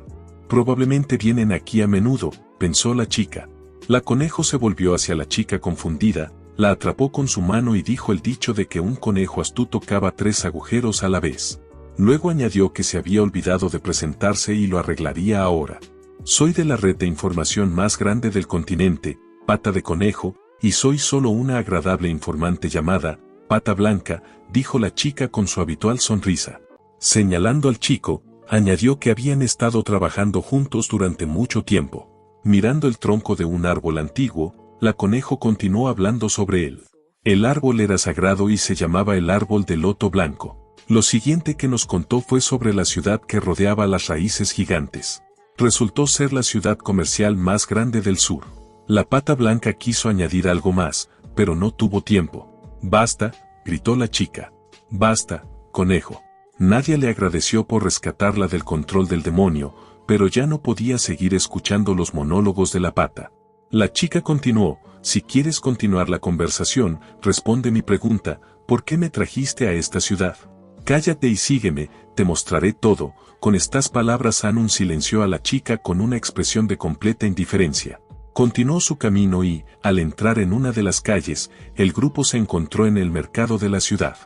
Probablemente vienen aquí a menudo, pensó la chica. La conejo se volvió hacia la chica confundida, la atrapó con su mano y dijo el dicho de que un conejo astuto cava 3 agujeros a la vez. Luego añadió que se había olvidado de presentarse y lo arreglaría ahora. Soy de la red de información más grande del continente, Pata de Conejo, y soy solo una agradable informante llamada Pata Blanca, dijo la chica con su habitual sonrisa. Señalando al chico, añadió que habían estado trabajando juntos durante mucho tiempo. Mirando el tronco de un árbol antiguo, la conejo continuó hablando sobre él. El árbol era sagrado y se llamaba el árbol de loto blanco. Lo siguiente que nos contó fue sobre la ciudad que rodeaba las raíces gigantes. Resultó ser la ciudad comercial más grande del sur. La Pata Blanca quiso añadir algo más, pero no tuvo tiempo. «Basta», gritó la chica. «Basta, conejo». Nadia le agradeció por rescatarla del control del demonio, pero ya no podía seguir escuchando los monólogos de la pata. La chica continuó: «Si quieres continuar la conversación, responde mi pregunta, ¿por qué me trajiste a esta ciudad? Cállate y sígueme, te mostraré todo». Con estas palabras Anun silenció a la chica con una expresión de completa indiferencia. Continuó su camino y, al entrar en una de las calles, el grupo se encontró en el mercado de la ciudad.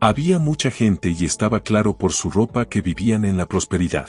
Había mucha gente y estaba claro por su ropa que vivían en la prosperidad.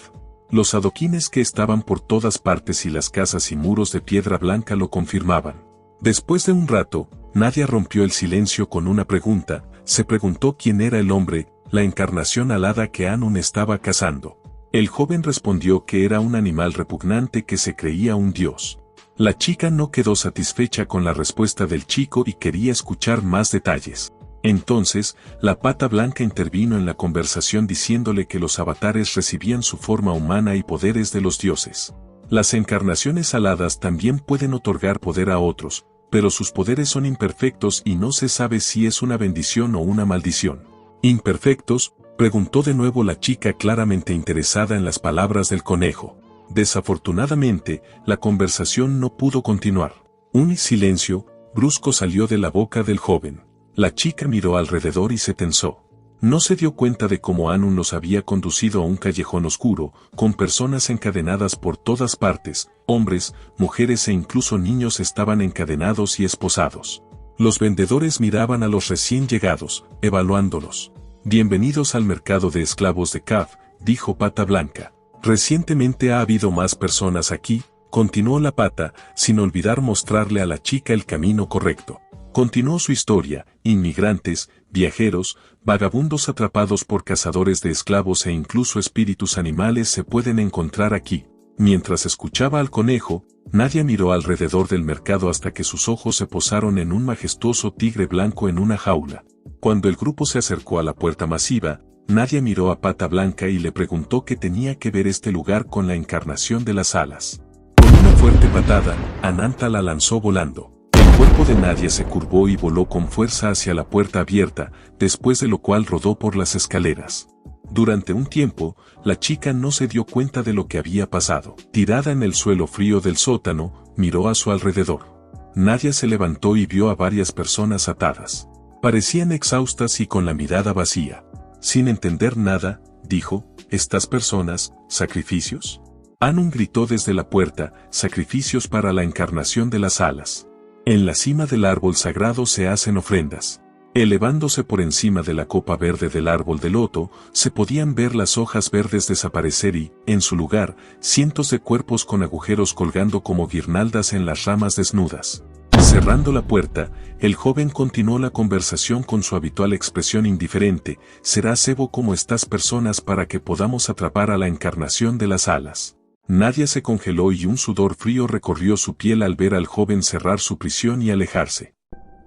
Los adoquines que estaban por todas partes y las casas y muros de piedra blanca lo confirmaban. Después de un rato, Nadia rompió el silencio con una pregunta. Se preguntó quién era el hombre, la encarnación alada que Anun estaba cazando. El joven respondió que era un animal repugnante que se creía un dios. La chica no quedó satisfecha con la respuesta del chico y quería escuchar más detalles. Entonces, la pata blanca intervino en la conversación diciéndole que los avatares recibían su forma humana y poderes de los dioses. Las encarnaciones aladas también pueden otorgar poder a otros, pero sus poderes son imperfectos y no se sabe si es una bendición o una maldición. ¿Imperfectos?, preguntó de nuevo la chica, claramente interesada en las palabras del conejo. Desafortunadamente, la conversación no pudo continuar. Un silencio brusco salió de la boca del joven. La chica miró alrededor y se tensó. No se dio cuenta de cómo Anun los había conducido a un callejón oscuro, con personas encadenadas por todas partes. Hombres, mujeres e incluso niños estaban encadenados y esposados. Los vendedores miraban a los recién llegados, evaluándolos. «Bienvenidos al mercado de esclavos de Kaf», dijo Pata Blanca. «Recientemente ha habido más personas aquí», continuó la pata, sin olvidar mostrarle a la chica el camino correcto. Continuó su historia: inmigrantes, viajeros, vagabundos atrapados por cazadores de esclavos e incluso espíritus animales se pueden encontrar aquí. Mientras escuchaba al conejo, Nadia miró alrededor del mercado hasta que sus ojos se posaron en un majestuoso tigre blanco en una jaula. Cuando el grupo se acercó a la puerta masiva, Nadia miró a Pata Blanca y le preguntó qué tenía que ver este lugar con la encarnación de las alas. Con una fuerte patada, Ananta la lanzó volando. El cuerpo de Nadia se curvó y voló con fuerza hacia la puerta abierta, después de lo cual rodó por las escaleras. Durante un tiempo, la chica no se dio cuenta de lo que había pasado. Tirada en el suelo frío del sótano, miró a su alrededor. Nadia se levantó y vio a varias personas atadas. Parecían exhaustas y con la mirada vacía. Sin entender nada, dijo: «¿Estas personas, sacrificios?». Anun gritó desde la puerta: «Sacrificios para la encarnación de las alas. En la cima del árbol sagrado se hacen ofrendas». Elevándose por encima de la copa verde del árbol de loto, se podían ver las hojas verdes desaparecer y, en su lugar, cientos de cuerpos con agujeros colgando como guirnaldas en las ramas desnudas. Cerrando la puerta, el joven continuó la conversación con su habitual expresión indiferente: «Será cebo como estas personas para que podamos atrapar a la encarnación de las alas». Nadia se congeló y un sudor frío recorrió su piel al ver al joven cerrar su prisión y alejarse.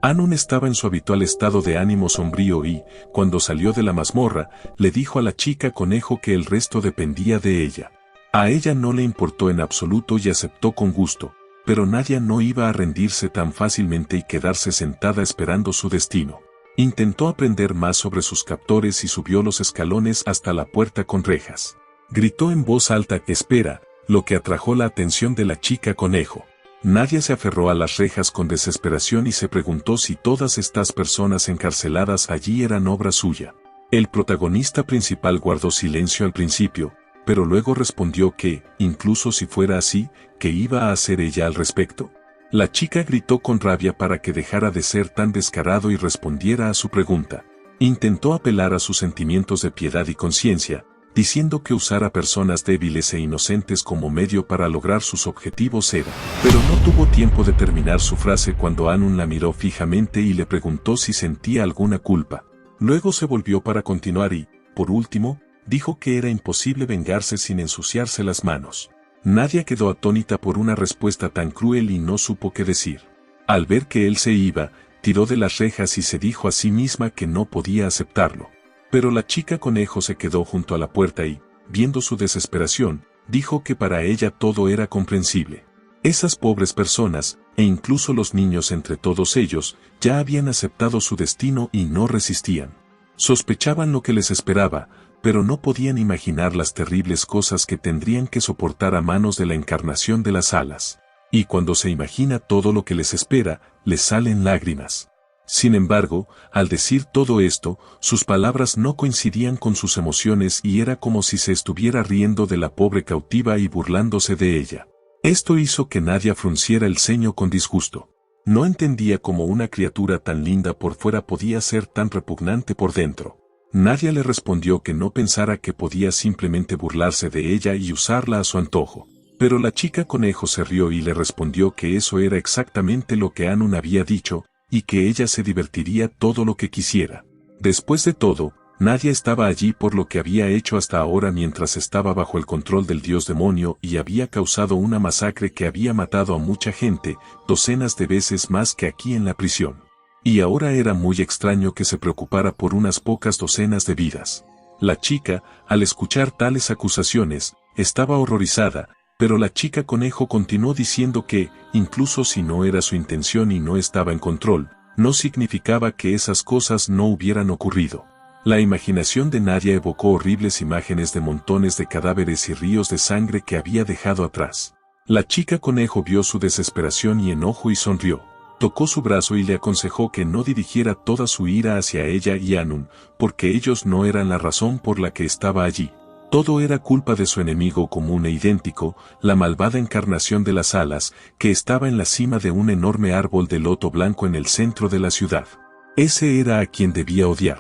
Anun estaba en su habitual estado de ánimo sombrío y, cuando salió de la mazmorra, le dijo a la chica conejo que el resto dependía de ella. A ella no le importó en absoluto y aceptó con gusto, pero Nadia no iba a rendirse tan fácilmente y quedarse sentada esperando su destino. Intentó aprender más sobre sus captores y subió los escalones hasta la puerta con rejas. Gritó en voz alta: «Espera», lo que atrajo la atención de la chica conejo. Nadia se aferró a las rejas con desesperación y se preguntó si todas estas personas encarceladas allí eran obra suya. El protagonista principal guardó silencio al principio, pero luego respondió que, incluso si fuera así, ¿qué iba a hacer ella al respecto? La chica gritó con rabia para que dejara de ser tan descarado y respondiera a su pregunta. Intentó apelar a sus sentimientos de piedad y conciencia, diciendo que usar a personas débiles e inocentes como medio para lograr sus objetivos era. Pero no tuvo tiempo de terminar su frase cuando Anun la miró fijamente y le preguntó si sentía alguna culpa. Luego se volvió para continuar y, por último, dijo que era imposible vengarse sin ensuciarse las manos. Nadia quedó atónita por una respuesta tan cruel y no supo qué decir. Al ver que él se iba, tiró de las rejas y se dijo a sí misma que no podía aceptarlo. Pero la chica conejo se quedó junto a la puerta y, viendo su desesperación, dijo que para ella todo era comprensible. «Esas pobres personas», e incluso los niños entre todos ellos ya habían aceptado su destino y no resistían. Sospechaban lo que les esperaba, pero no podían imaginar las terribles cosas que tendrían que soportar a manos de la encarnación de las alas. Y cuando se imagina todo lo que les espera, les salen lágrimas. Sin embargo, al decir todo esto, sus palabras no coincidían con sus emociones y era como si se estuviera riendo de la pobre cautiva y burlándose de ella. Esto hizo que Nadia frunciera el ceño con disgusto. No entendía cómo una criatura tan linda por fuera podía ser tan repugnante por dentro. Nadia le respondió que no pensara que podía simplemente burlarse de ella y usarla a su antojo. Pero la chica conejo se rió y le respondió que eso era exactamente lo que Anun había dicho, y que ella se divertiría todo lo que quisiera. Después de todo, Nadia estaba allí por lo que había hecho hasta ahora mientras estaba bajo el control del dios demonio y había causado una masacre que había matado a mucha gente, docenas de veces más que aquí en la prisión. Y ahora era muy extraño que se preocupara por unas pocas docenas de vidas. La chica, al escuchar tales acusaciones, estaba horrorizada, pero la chica conejo continuó diciendo que, incluso si no era su intención y no estaba en control, no significaba que esas cosas no hubieran ocurrido. La imaginación de Nadia evocó horribles imágenes de montones de cadáveres y ríos de sangre que había dejado atrás. La chica conejo vio su desesperación y enojo y sonrió. Tocó su brazo y le aconsejó que no dirigiera toda su ira hacia ella y Anun, porque ellos no eran la razón por la que estaba allí. Todo era culpa de su enemigo común e idéntico, la malvada encarnación de las alas, que estaba en la cima de un enorme árbol de loto blanco en el centro de la ciudad. Ese era a quien debía odiar.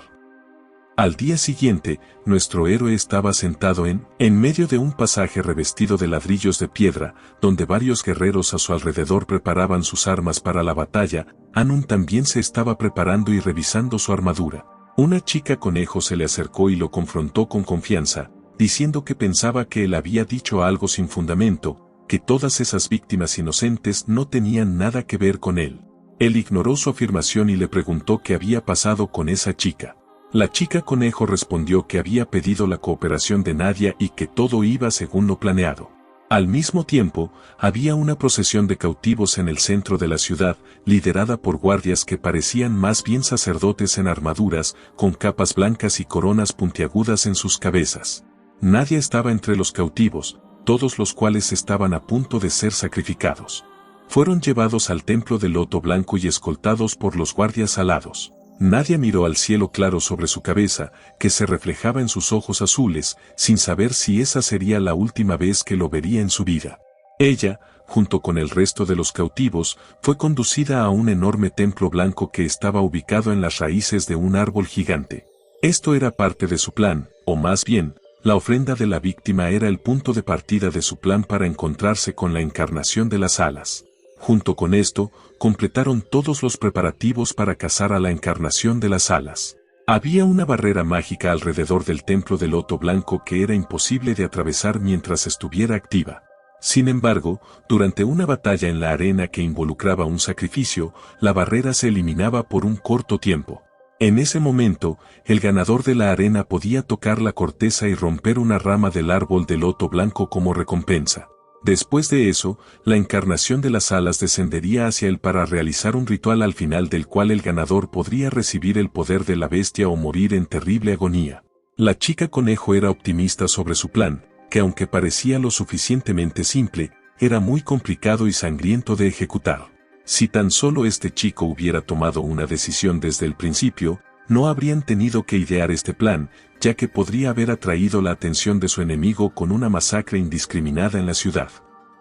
Al día siguiente, nuestro héroe estaba sentado en medio de un pasaje revestido de ladrillos de piedra, donde varios guerreros a su alrededor preparaban sus armas para la batalla. Anun también se estaba preparando y revisando su armadura. Una chica conejo se le acercó y lo confrontó con confianza, diciendo que pensaba que él había dicho algo sin fundamento, que todas esas víctimas inocentes no tenían nada que ver con él. Él ignoró su afirmación y le preguntó qué había pasado con esa chica. La chica conejo respondió que había pedido la cooperación de Nadia y que todo iba según lo planeado. Al mismo tiempo, había una procesión de cautivos en el centro de la ciudad, liderada por guardias que parecían más bien sacerdotes en armaduras, con capas blancas y coronas puntiagudas en sus cabezas. Nadia estaba entre los cautivos, todos los cuales estaban a punto de ser sacrificados. Fueron llevados al templo del loto blanco y escoltados por los guardias alados. Nadia miró al cielo claro sobre su cabeza, que se reflejaba en sus ojos azules, sin saber si esa sería la última vez que lo vería en su vida. Ella, junto con el resto de los cautivos, fue conducida a un enorme templo blanco que estaba ubicado en las raíces de un árbol gigante. Esto era parte de su plan, o más bien, la ofrenda de la víctima era el punto de partida de su plan para encontrarse con la encarnación de las alas. Junto con esto, completaron todos los preparativos para cazar a la encarnación de las alas. Había una barrera mágica alrededor del templo del loto blanco que era imposible de atravesar mientras estuviera activa. Sin embargo, durante una batalla en la arena que involucraba un sacrificio, la barrera se eliminaba por un corto tiempo. En ese momento, el ganador de la arena podía tocar la corteza y romper una rama del árbol del loto blanco como recompensa. Después de eso, la encarnación de las alas descendería hacia él para realizar un ritual al final del cual el ganador podría recibir el poder de la bestia o morir en terrible agonía. La chica conejo era optimista sobre su plan, que aunque parecía lo suficientemente simple, era muy complicado y sangriento de ejecutar. Si tan solo este chico hubiera tomado una decisión desde el principio, no habrían tenido que idear este plan, ya que podría haber atraído la atención de su enemigo con una masacre indiscriminada en la ciudad.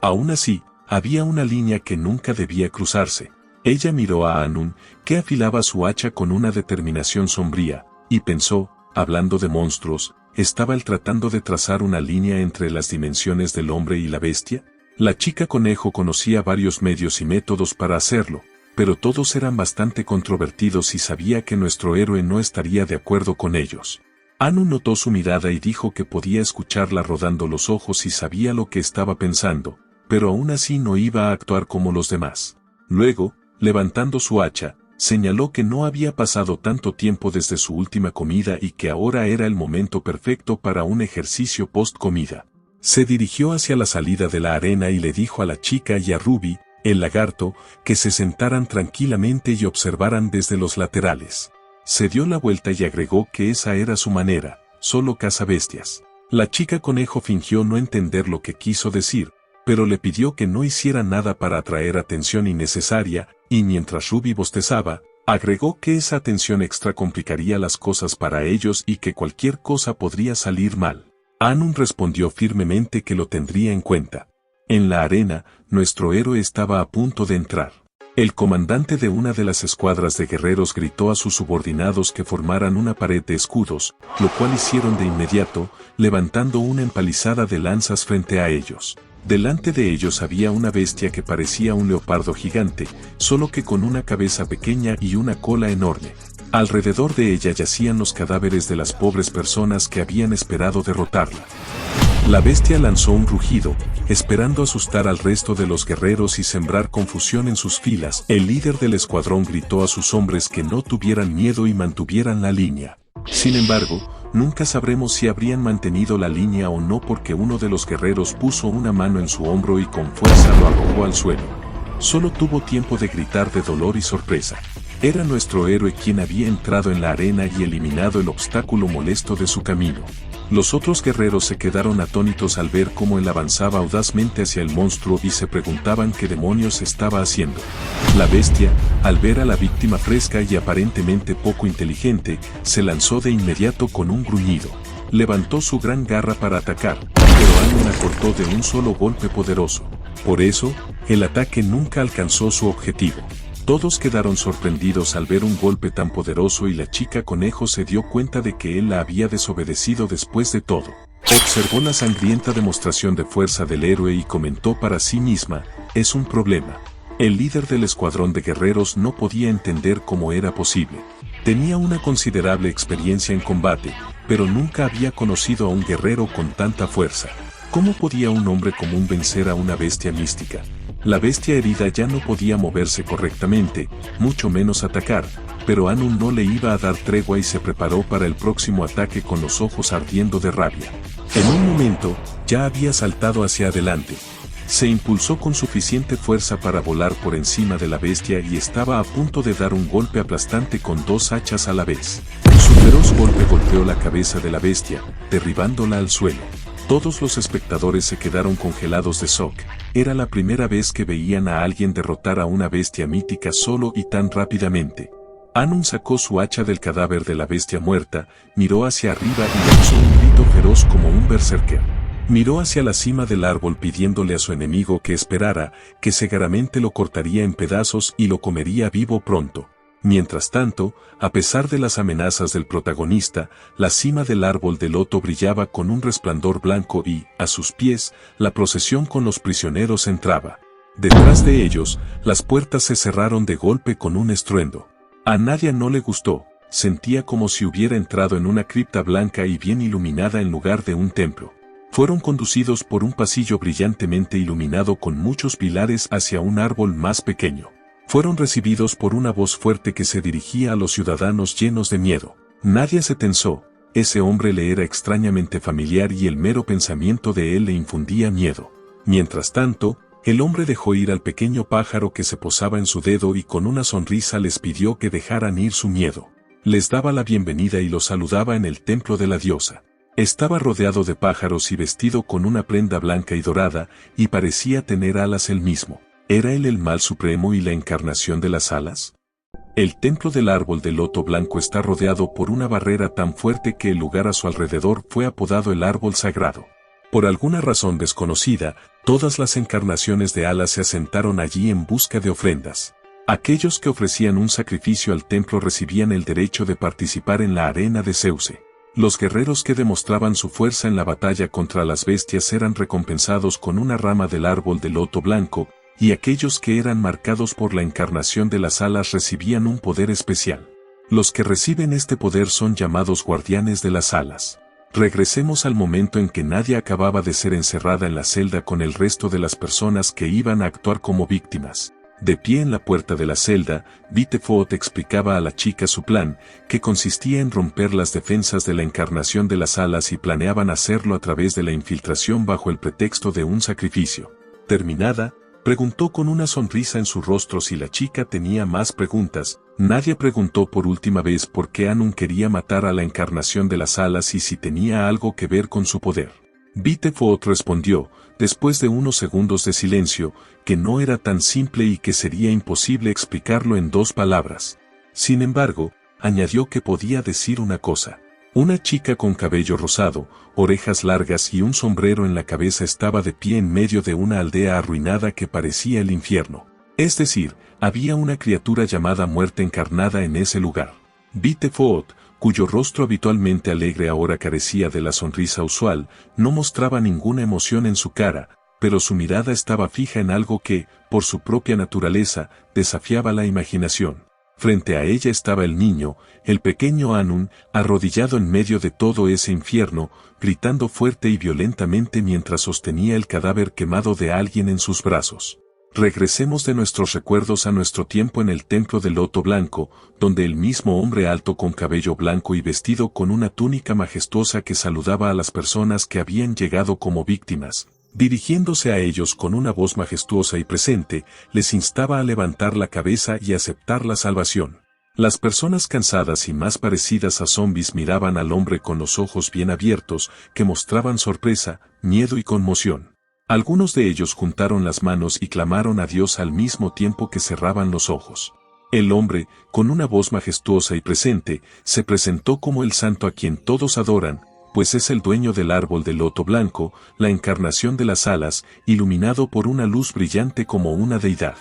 Aún así, había una línea que nunca debía cruzarse. Ella miró a Anun, que afilaba su hacha con una determinación sombría, y pensó, hablando de monstruos, ¿estaba él tratando de trazar una línea entre las dimensiones del hombre y la bestia? La chica conejo conocía varios medios y métodos para hacerlo, pero todos eran bastante controvertidos y sabía que nuestro héroe no estaría de acuerdo con ellos. Anun notó su mirada y dijo que podía escucharla rodando los ojos y sabía lo que estaba pensando, pero aún así no iba a actuar como los demás. Luego, levantando su hacha, señaló que no había pasado tanto tiempo desde su última comida y que ahora era el momento perfecto para un ejercicio post-comida. Se dirigió hacia la salida de la arena y le dijo a la chica y a Ruby, el lagarto, que se sentaran tranquilamente y observaran desde los laterales. Se dio la vuelta y agregó que esa era su manera, solo cazabestias. La chica conejo fingió no entender lo que quiso decir, pero le pidió que no hiciera nada para atraer atención innecesaria, y mientras Ruby bostezaba, agregó que esa atención extra complicaría las cosas para ellos y que cualquier cosa podría salir mal. Anun respondió firmemente que lo tendría en cuenta. En la arena, nuestro héroe estaba a punto de entrar. El comandante de una de las escuadras de guerreros gritó a sus subordinados que formaran una pared de escudos, lo cual hicieron de inmediato, levantando una empalizada de lanzas frente a ellos. Delante de ellos había una bestia que parecía un leopardo gigante, solo que con una cabeza pequeña y una cola enorme. Alrededor de ella yacían los cadáveres de las pobres personas que habían esperado derrotarla. La bestia lanzó un rugido, esperando asustar al resto de los guerreros y sembrar confusión en sus filas. El líder del escuadrón gritó a sus hombres que no tuvieran miedo y mantuvieran la línea. Sin embargo, nunca sabremos si habrían mantenido la línea o no porque uno de los guerreros puso una mano en su hombro y con fuerza lo arrojó al suelo. Solo tuvo tiempo de gritar de dolor y sorpresa. Era nuestro héroe quien había entrado en la arena y eliminado el obstáculo molesto de su camino. Los otros guerreros se quedaron atónitos al ver cómo él avanzaba audazmente hacia el monstruo y se preguntaban qué demonios estaba haciendo. La bestia, al ver a la víctima fresca y aparentemente poco inteligente, se lanzó de inmediato con un gruñido. Levantó su gran garra para atacar, pero Anun la cortó de un solo golpe poderoso. Por eso, el ataque nunca alcanzó su objetivo. Todos quedaron sorprendidos al ver un golpe tan poderoso y la chica conejo se dio cuenta de que él la había desobedecido después de todo. Observó la sangrienta demostración de fuerza del héroe y comentó para sí misma, es un problema. El líder del escuadrón de guerreros no podía entender cómo era posible. Tenía una considerable experiencia en combate, pero nunca había conocido a un guerrero con tanta fuerza. ¿Cómo podía un hombre común vencer a una bestia mística? La bestia herida ya no podía moverse correctamente, mucho menos atacar, pero Anun no le iba a dar tregua y se preparó para el próximo ataque con los ojos ardiendo de rabia. En un momento, ya había saltado hacia adelante. Se impulsó con suficiente fuerza para volar por encima de la bestia y estaba a punto de dar un golpe aplastante con dos hachas a la vez. Su feroz golpe golpeó la cabeza de la bestia, derribándola al suelo. Todos los espectadores se quedaron congelados de shock. Era la primera vez que veían a alguien derrotar a una bestia mítica solo y tan rápidamente. Anun sacó su hacha del cadáver de la bestia muerta, miró hacia arriba y lanzó un grito feroz como un berserker. Miró hacia la cima del árbol pidiéndole a su enemigo que esperara, que seguramente lo cortaría en pedazos y lo comería vivo pronto. Mientras tanto, a pesar de las amenazas del protagonista, la cima del árbol de loto brillaba con un resplandor blanco y, a sus pies, la procesión con los prisioneros entraba. Detrás de ellos, las puertas se cerraron de golpe con un estruendo. A Nadia no le gustó, sentía como si hubiera entrado en una cripta blanca y bien iluminada en lugar de un templo. Fueron conducidos por un pasillo brillantemente iluminado con muchos pilares hacia un árbol más pequeño. Fueron recibidos por una voz fuerte que se dirigía a los ciudadanos llenos de miedo. Nadia se tensó, ese hombre le era extrañamente familiar y el mero pensamiento de él le infundía miedo. Mientras tanto, el hombre dejó ir al pequeño pájaro que se posaba en su dedo y con una sonrisa les pidió que dejaran ir su miedo. Les daba la bienvenida y los saludaba en el templo de la diosa. Estaba rodeado de pájaros y vestido con una prenda blanca y dorada, y parecía tener alas él mismo. ¿Era él el mal supremo y la encarnación de las alas? El templo del árbol de loto blanco está rodeado por una barrera tan fuerte que el lugar a su alrededor fue apodado el árbol sagrado. Por alguna razón desconocida, todas las encarnaciones de alas se asentaron allí en busca de ofrendas. Aquellos que ofrecían un sacrificio al templo recibían el derecho de participar en la arena de Zeus. Los guerreros que demostraban su fuerza en la batalla contra las bestias eran recompensados con una rama del árbol de loto blanco, y aquellos que eran marcados por la encarnación de las alas recibían un poder especial. Los que reciben este poder son llamados guardianes de las alas. Regresemos al momento en que Nadia acababa de ser encerrada en la celda con el resto de las personas que iban a actuar como víctimas. De pie en la puerta de la celda, Vitefoot explicaba a la chica su plan, que consistía en romper las defensas de la encarnación de las alas y planeaban hacerlo a través de la infiltración bajo el pretexto de un sacrificio. Terminada, Preguntó con una sonrisa en su rostro si la chica tenía más preguntas. Nadie preguntó por última vez por qué Anun quería matar a la encarnación de las alas y si tenía algo que ver con su poder. Bitefort respondió, después de unos segundos de silencio, que no era tan simple y que sería imposible explicarlo en 2 palabras. Sin embargo, añadió que podía decir una cosa. Una chica con cabello rosado, orejas largas y un sombrero en la cabeza estaba de pie en medio de una aldea arruinada que parecía el infierno. Es decir, había una criatura llamada muerte encarnada en ese lugar. Bitefort, cuyo rostro habitualmente alegre ahora carecía de la sonrisa usual, no mostraba ninguna emoción en su cara, pero su mirada estaba fija en algo que, por su propia naturaleza, desafiaba la imaginación. Frente a ella estaba el niño, el pequeño Anun, arrodillado en medio de todo ese infierno, gritando fuerte y violentamente mientras sostenía el cadáver quemado de alguien en sus brazos. Regresemos de nuestros recuerdos a nuestro tiempo en el templo del Loto Blanco, donde el mismo hombre alto con cabello blanco y vestido con una túnica majestuosa que saludaba a las personas que habían llegado como víctimas. Dirigiéndose a ellos con una voz majestuosa y presente, les instaba a levantar la cabeza y aceptar la salvación. Las personas cansadas y más parecidas a zombis miraban al hombre con los ojos bien abiertos, que mostraban sorpresa, miedo y conmoción. Algunos de ellos juntaron las manos y clamaron a Dios al mismo tiempo que cerraban los ojos. El hombre, con una voz majestuosa y presente, se presentó como el santo a quien todos adoran, pues es el dueño del árbol del loto blanco, la encarnación de las alas, iluminado por una luz brillante como una deidad.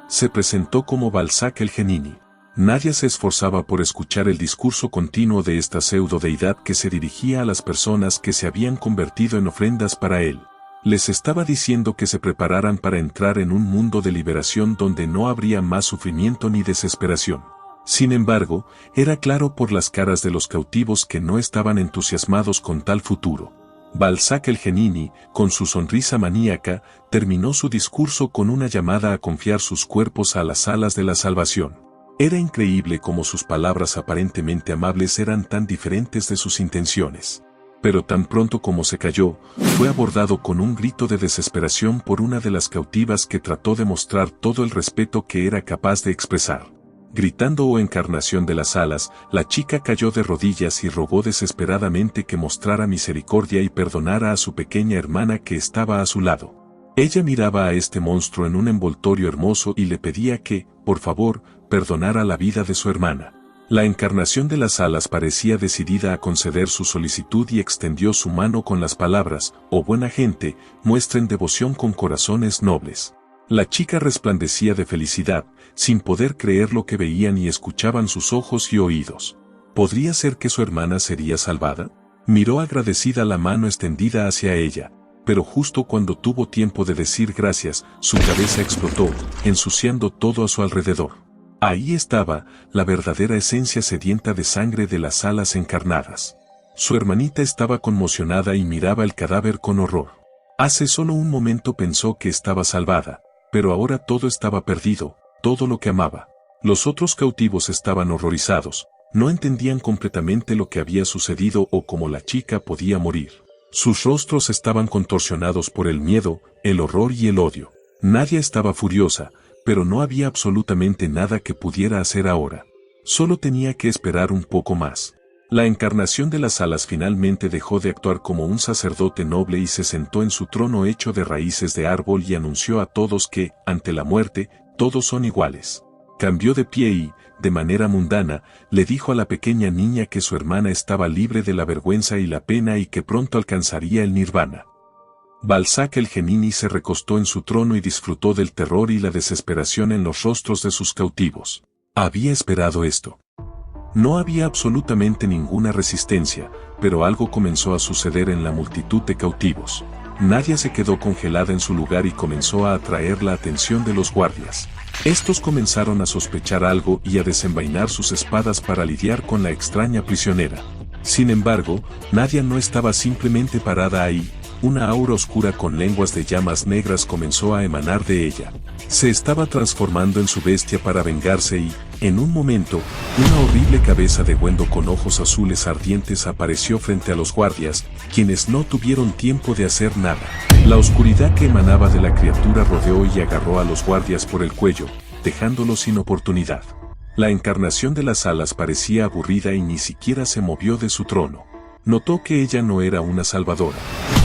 Se presentó como Balzac el Genini. Nadie se esforzaba por escuchar el discurso continuo de esta pseudo-deidad que se dirigía a las personas que se habían convertido en ofrendas para él. Les estaba diciendo que se prepararan para entrar en un mundo de liberación donde no habría más sufrimiento ni desesperación. Sin embargo, era claro por las caras de los cautivos que no estaban entusiasmados con tal futuro. Balzac el Genini, con su sonrisa maníaca, terminó su discurso con una llamada a confiar sus cuerpos a las alas de la salvación. Era increíble cómo sus palabras aparentemente amables eran tan diferentes de sus intenciones. Pero tan pronto como se calló, fue abordado con un grito de desesperación por una de las cautivas que trató de mostrar todo el respeto que era capaz de expresar. Gritando "Oh encarnación de las alas", la chica cayó de rodillas y rogó desesperadamente que mostrara misericordia y perdonara a su pequeña hermana que estaba a su lado. Ella miraba a este monstruo en un envoltorio hermoso y le pedía que, por favor, perdonara la vida de su hermana. La encarnación de las alas parecía decidida a conceder su solicitud y extendió su mano con las palabras: «Oh buena gente, muestren devoción con corazones nobles». La chica resplandecía de felicidad, sin poder creer lo que veían y escuchaban sus ojos y oídos. ¿Podría ser que su hermana sería salvada? Miró agradecida la mano extendida hacia ella, pero justo cuando tuvo tiempo de decir gracias, su cabeza explotó, ensuciando todo a su alrededor. Ahí estaba, la verdadera esencia sedienta de sangre de las alas encarnadas. Su hermanita estaba conmocionada y miraba el cadáver con horror. Hace solo un momento pensó que estaba salvada, pero ahora todo estaba perdido, todo lo que amaba. Los otros cautivos estaban horrorizados, no entendían completamente lo que había sucedido o cómo la chica podía morir. Sus rostros estaban contorsionados por el miedo, el horror y el odio. Nadie estaba furiosa, pero no había absolutamente nada que pudiera hacer ahora. Solo tenía que esperar un poco más. La encarnación de las alas finalmente dejó de actuar como un sacerdote noble y se sentó en su trono hecho de raíces de árbol y anunció a todos que, ante la muerte, todos son iguales. Cambió de pie y, de manera mundana, le dijo a la pequeña niña que su hermana estaba libre de la vergüenza y la pena y que pronto alcanzaría el nirvana. Balzac el Genini se recostó en su trono y disfrutó del terror y la desesperación en los rostros de sus cautivos. Había esperado esto. No había absolutamente ninguna resistencia, pero algo comenzó a suceder en la multitud de cautivos. Nadia se quedó congelada en su lugar y comenzó a atraer la atención de los guardias. Estos comenzaron a sospechar algo y a desenvainar sus espadas para lidiar con la extraña prisionera. Sin embargo, Nadia no estaba simplemente parada ahí, una aura oscura con lenguas de llamas negras comenzó a emanar de ella. Se estaba transformando en su bestia para vengarse y, en un momento, una horrible cabeza de Wendo con ojos azules ardientes apareció frente a los guardias, quienes no tuvieron tiempo de hacer nada. La oscuridad que emanaba de la criatura rodeó y agarró a los guardias por el cuello, dejándolos sin oportunidad. La encarnación de las alas parecía aburrida y ni siquiera se movió de su trono. Notó que ella no era una salvadora.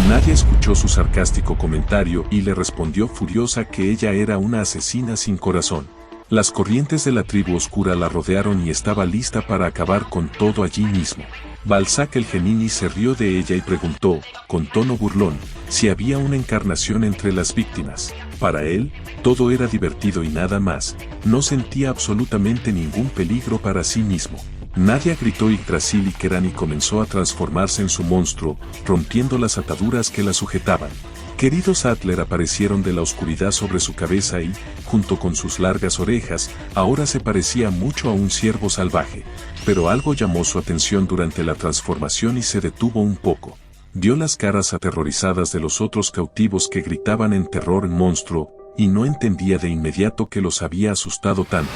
Nadie escuchó su sarcástico comentario y le respondió furiosa que ella era una asesina sin corazón. Las corrientes de la tribu oscura la rodearon y estaba lista para acabar con todo allí mismo. Balzac el Genini se rió de ella y preguntó, con tono burlón, si había una encarnación entre las víctimas. Para él, todo era divertido y nada más, no sentía absolutamente ningún peligro para sí mismo. Nadia gritó Yggdrasil y Kerani comenzó a transformarse en su monstruo, rompiendo las ataduras que la sujetaban. Queridos Adler aparecieron de la oscuridad sobre su cabeza y, junto con sus largas orejas, ahora se parecía mucho a un ciervo salvaje. Pero algo llamó su atención durante la transformación y se detuvo un poco. Vio las caras aterrorizadas de los otros cautivos que gritaban en terror monstruo, y no entendía de inmediato que los había asustado tanto.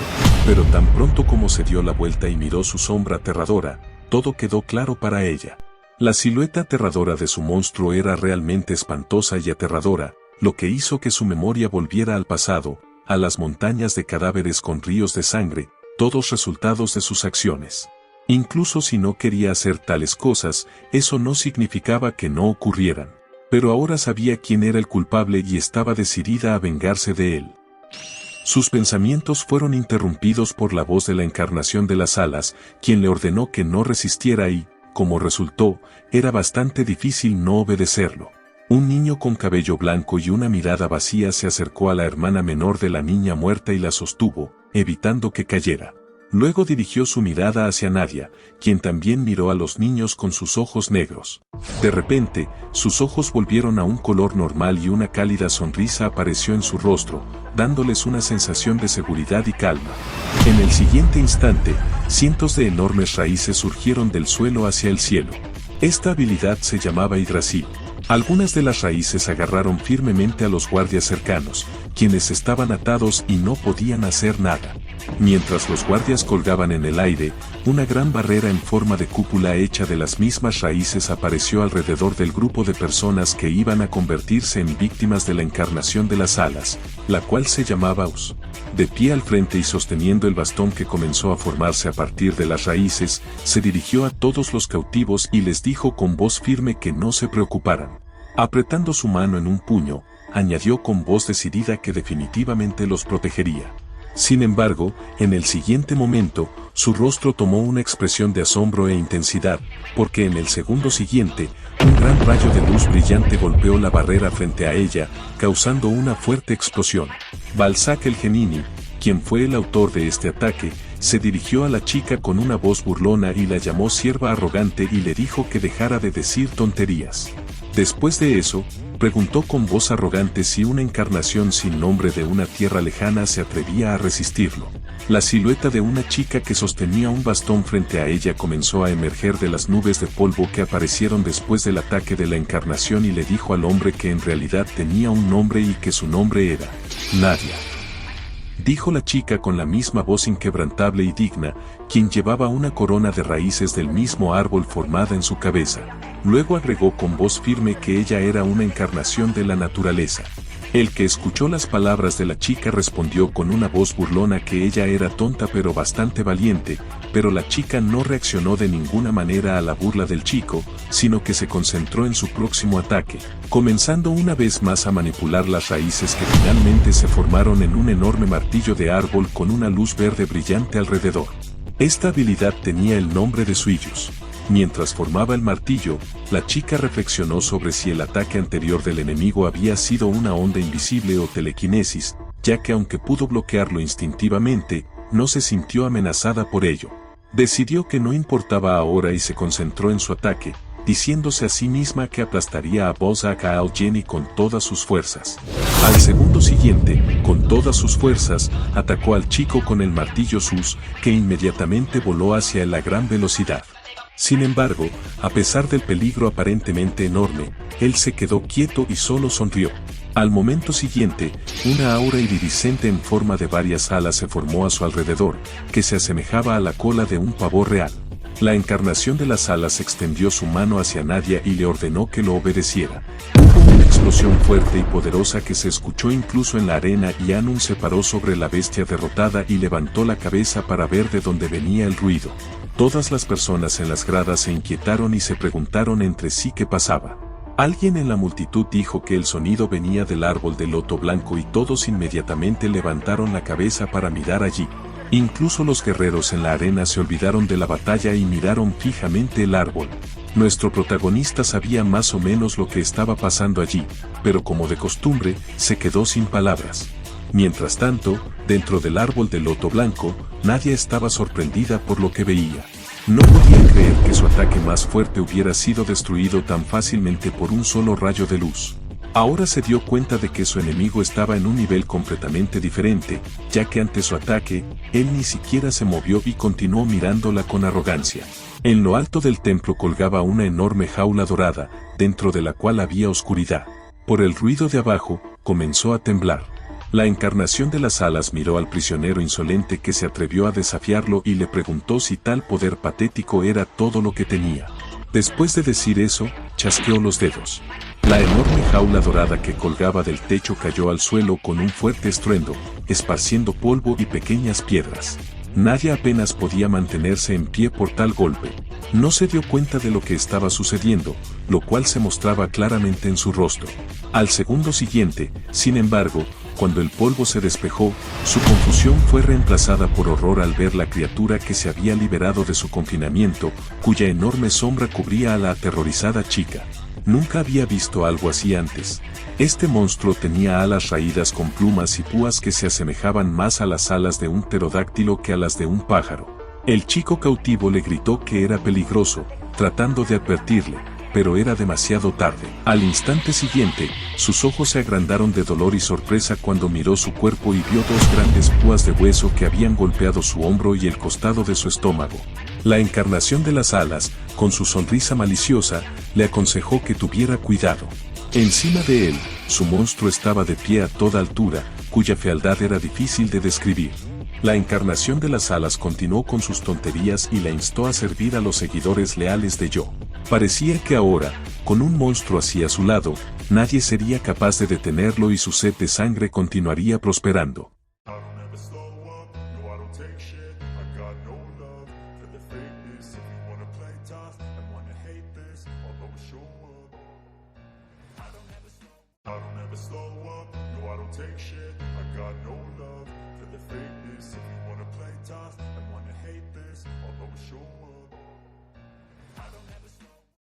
Pero tan pronto como se dio la vuelta y miró su sombra aterradora, todo quedó claro para ella. La silueta aterradora de su monstruo era realmente espantosa y aterradora, lo que hizo que su memoria volviera al pasado, a las montañas de cadáveres con ríos de sangre, todos resultados de sus acciones. Incluso si no quería hacer tales cosas, eso no significaba que no ocurrieran. Pero ahora sabía quién era el culpable y estaba decidida a vengarse de él. Sus pensamientos fueron interrumpidos por la voz de la encarnación de las alas, quien le ordenó que no resistiera y, como resultó, era bastante difícil no obedecerlo. Un niño con cabello blanco y una mirada vacía se acercó a la hermana menor de la niña muerta y la sostuvo, evitando que cayera. Luego dirigió su mirada hacia Nadia, quien también miró a los niños con sus ojos negros. De repente, sus ojos volvieron a un color normal y una cálida sonrisa apareció en su rostro, dándoles una sensación de seguridad y calma. En el siguiente instante, cientos de enormes raíces surgieron del suelo hacia el cielo. Esta habilidad se llamaba Yggdrasil. Algunas de las raíces agarraron firmemente a los guardias cercanos, quienes estaban atados y no podían hacer nada. Mientras los guardias colgaban en el aire, una gran barrera en forma de cúpula hecha de las mismas raíces apareció alrededor del grupo de personas que iban a convertirse en víctimas de la encarnación de las alas, la cual se llamaba Us. De pie al frente y sosteniendo el bastón que comenzó a formarse a partir de las raíces, se dirigió a todos los cautivos y les dijo con voz firme que no se preocuparan. Apretando su mano en un puño, añadió con voz decidida que definitivamente los protegería. Sin embargo, en el siguiente momento, su rostro tomó una expresión de asombro e intensidad, porque en el segundo siguiente, un gran rayo de luz brillante golpeó la barrera frente a ella, causando una fuerte explosión. Balzac el Genini, quien fue el autor de este ataque, se dirigió a la chica con una voz burlona y la llamó sierva arrogante y le dijo que dejara de decir tonterías. Después de eso, preguntó con voz arrogante si una encarnación sin nombre de una tierra lejana se atrevía a resistirlo. La silueta de una chica que sostenía un bastón frente a ella comenzó a emerger de las nubes de polvo que aparecieron después del ataque de la encarnación y le dijo al hombre que en realidad tenía un nombre y que su nombre era Nadia. Dijo la chica con la misma voz inquebrantable y digna, quien llevaba una corona de raíces del mismo árbol formada en su cabeza. Luego agregó con voz firme que ella era una encarnación de la naturaleza. El que escuchó las palabras de la chica respondió con una voz burlona que ella era tonta pero bastante valiente, pero la chica no reaccionó de ninguna manera a la burla del chico, sino que se concentró en su próximo ataque, comenzando una vez más a manipular las raíces que finalmente se formaron en un enorme martillo de árbol con una luz verde brillante alrededor. Esta habilidad tenía el nombre de Suillus. Mientras formaba el martillo, la chica reflexionó sobre si el ataque anterior del enemigo había sido una onda invisible o telequinesis, ya que aunque pudo bloquearlo instintivamente, no se sintió amenazada por ello. Decidió que no importaba ahora y se concentró en su ataque, diciéndose a sí misma que aplastaría a Balzac al Genii con todas sus fuerzas. Al segundo siguiente, con todas sus fuerzas, atacó al chico con el martillo Sus, que inmediatamente voló hacia él a gran velocidad. Sin embargo, a pesar del peligro aparentemente enorme, él se quedó quieto y solo sonrió. Al momento siguiente, una aura iridiscente en forma de varias alas se formó a su alrededor, que se asemejaba a la cola de un pavo real. La encarnación de las alas extendió su mano hacia Nadia y le ordenó que lo obedeciera. Hubo una explosión fuerte y poderosa que se escuchó incluso en la arena y Anun se paró sobre la bestia derrotada y levantó la cabeza para ver de dónde venía el ruido. Todas las personas en las gradas se inquietaron y se preguntaron entre sí qué pasaba. Alguien en la multitud dijo que el sonido venía del árbol de loto blanco y todos inmediatamente levantaron la cabeza para mirar allí. Incluso los guerreros en la arena se olvidaron de la batalla y miraron fijamente el árbol. Nuestro protagonista sabía más o menos lo que estaba pasando allí, pero como de costumbre, se quedó sin palabras. Mientras tanto, dentro del árbol de loto blanco, Nadia estaba sorprendida por lo que veía. No podía creer que su ataque más fuerte hubiera sido destruido tan fácilmente por un solo rayo de luz. Ahora se dio cuenta de que su enemigo estaba en un nivel completamente diferente, ya que ante su ataque, él ni siquiera se movió y continuó mirándola con arrogancia. En lo alto del templo colgaba una enorme jaula dorada, dentro de la cual había oscuridad. Por el ruido de abajo, comenzó a temblar. La encarnación de las alas miró al prisionero insolente que se atrevió a desafiarlo y le preguntó si tal poder patético era todo lo que tenía. Después de decir eso, chasqueó los dedos. La enorme jaula dorada que colgaba del techo cayó al suelo con un fuerte estruendo, esparciendo polvo y pequeñas piedras. Nadia apenas podía mantenerse en pie por tal golpe. No se dio cuenta de lo que estaba sucediendo, lo cual se mostraba claramente en su rostro. Al segundo siguiente, sin embargo, cuando el polvo se despejó, su confusión fue reemplazada por horror al ver la criatura que se había liberado de su confinamiento, cuya enorme sombra cubría a la aterrorizada chica. Nunca había visto algo así antes. Este monstruo tenía alas raídas con plumas y púas que se asemejaban más a las alas de un pterodáctilo que a las de un pájaro. El chico cautivo le gritó que era peligroso, tratando de advertirle, pero era demasiado tarde. Al instante siguiente, sus ojos se agrandaron de dolor y sorpresa cuando miró su cuerpo y vio dos grandes púas de hueso que habían golpeado su hombro y el costado de su estómago. La encarnación de las alas, con su sonrisa maliciosa, le aconsejó que tuviera cuidado. Encima de él, su monstruo estaba de pie a toda altura, cuya fealdad era difícil de describir. La encarnación de las alas continuó con sus tonterías y la instó a servir a los seguidores leales de Yo. Parecía que ahora, con un monstruo así a su lado, nadie sería capaz de detenerlo y su sed de sangre continuaría prosperando. Take shit, I got no love for the fakeness. If you wanna play tough,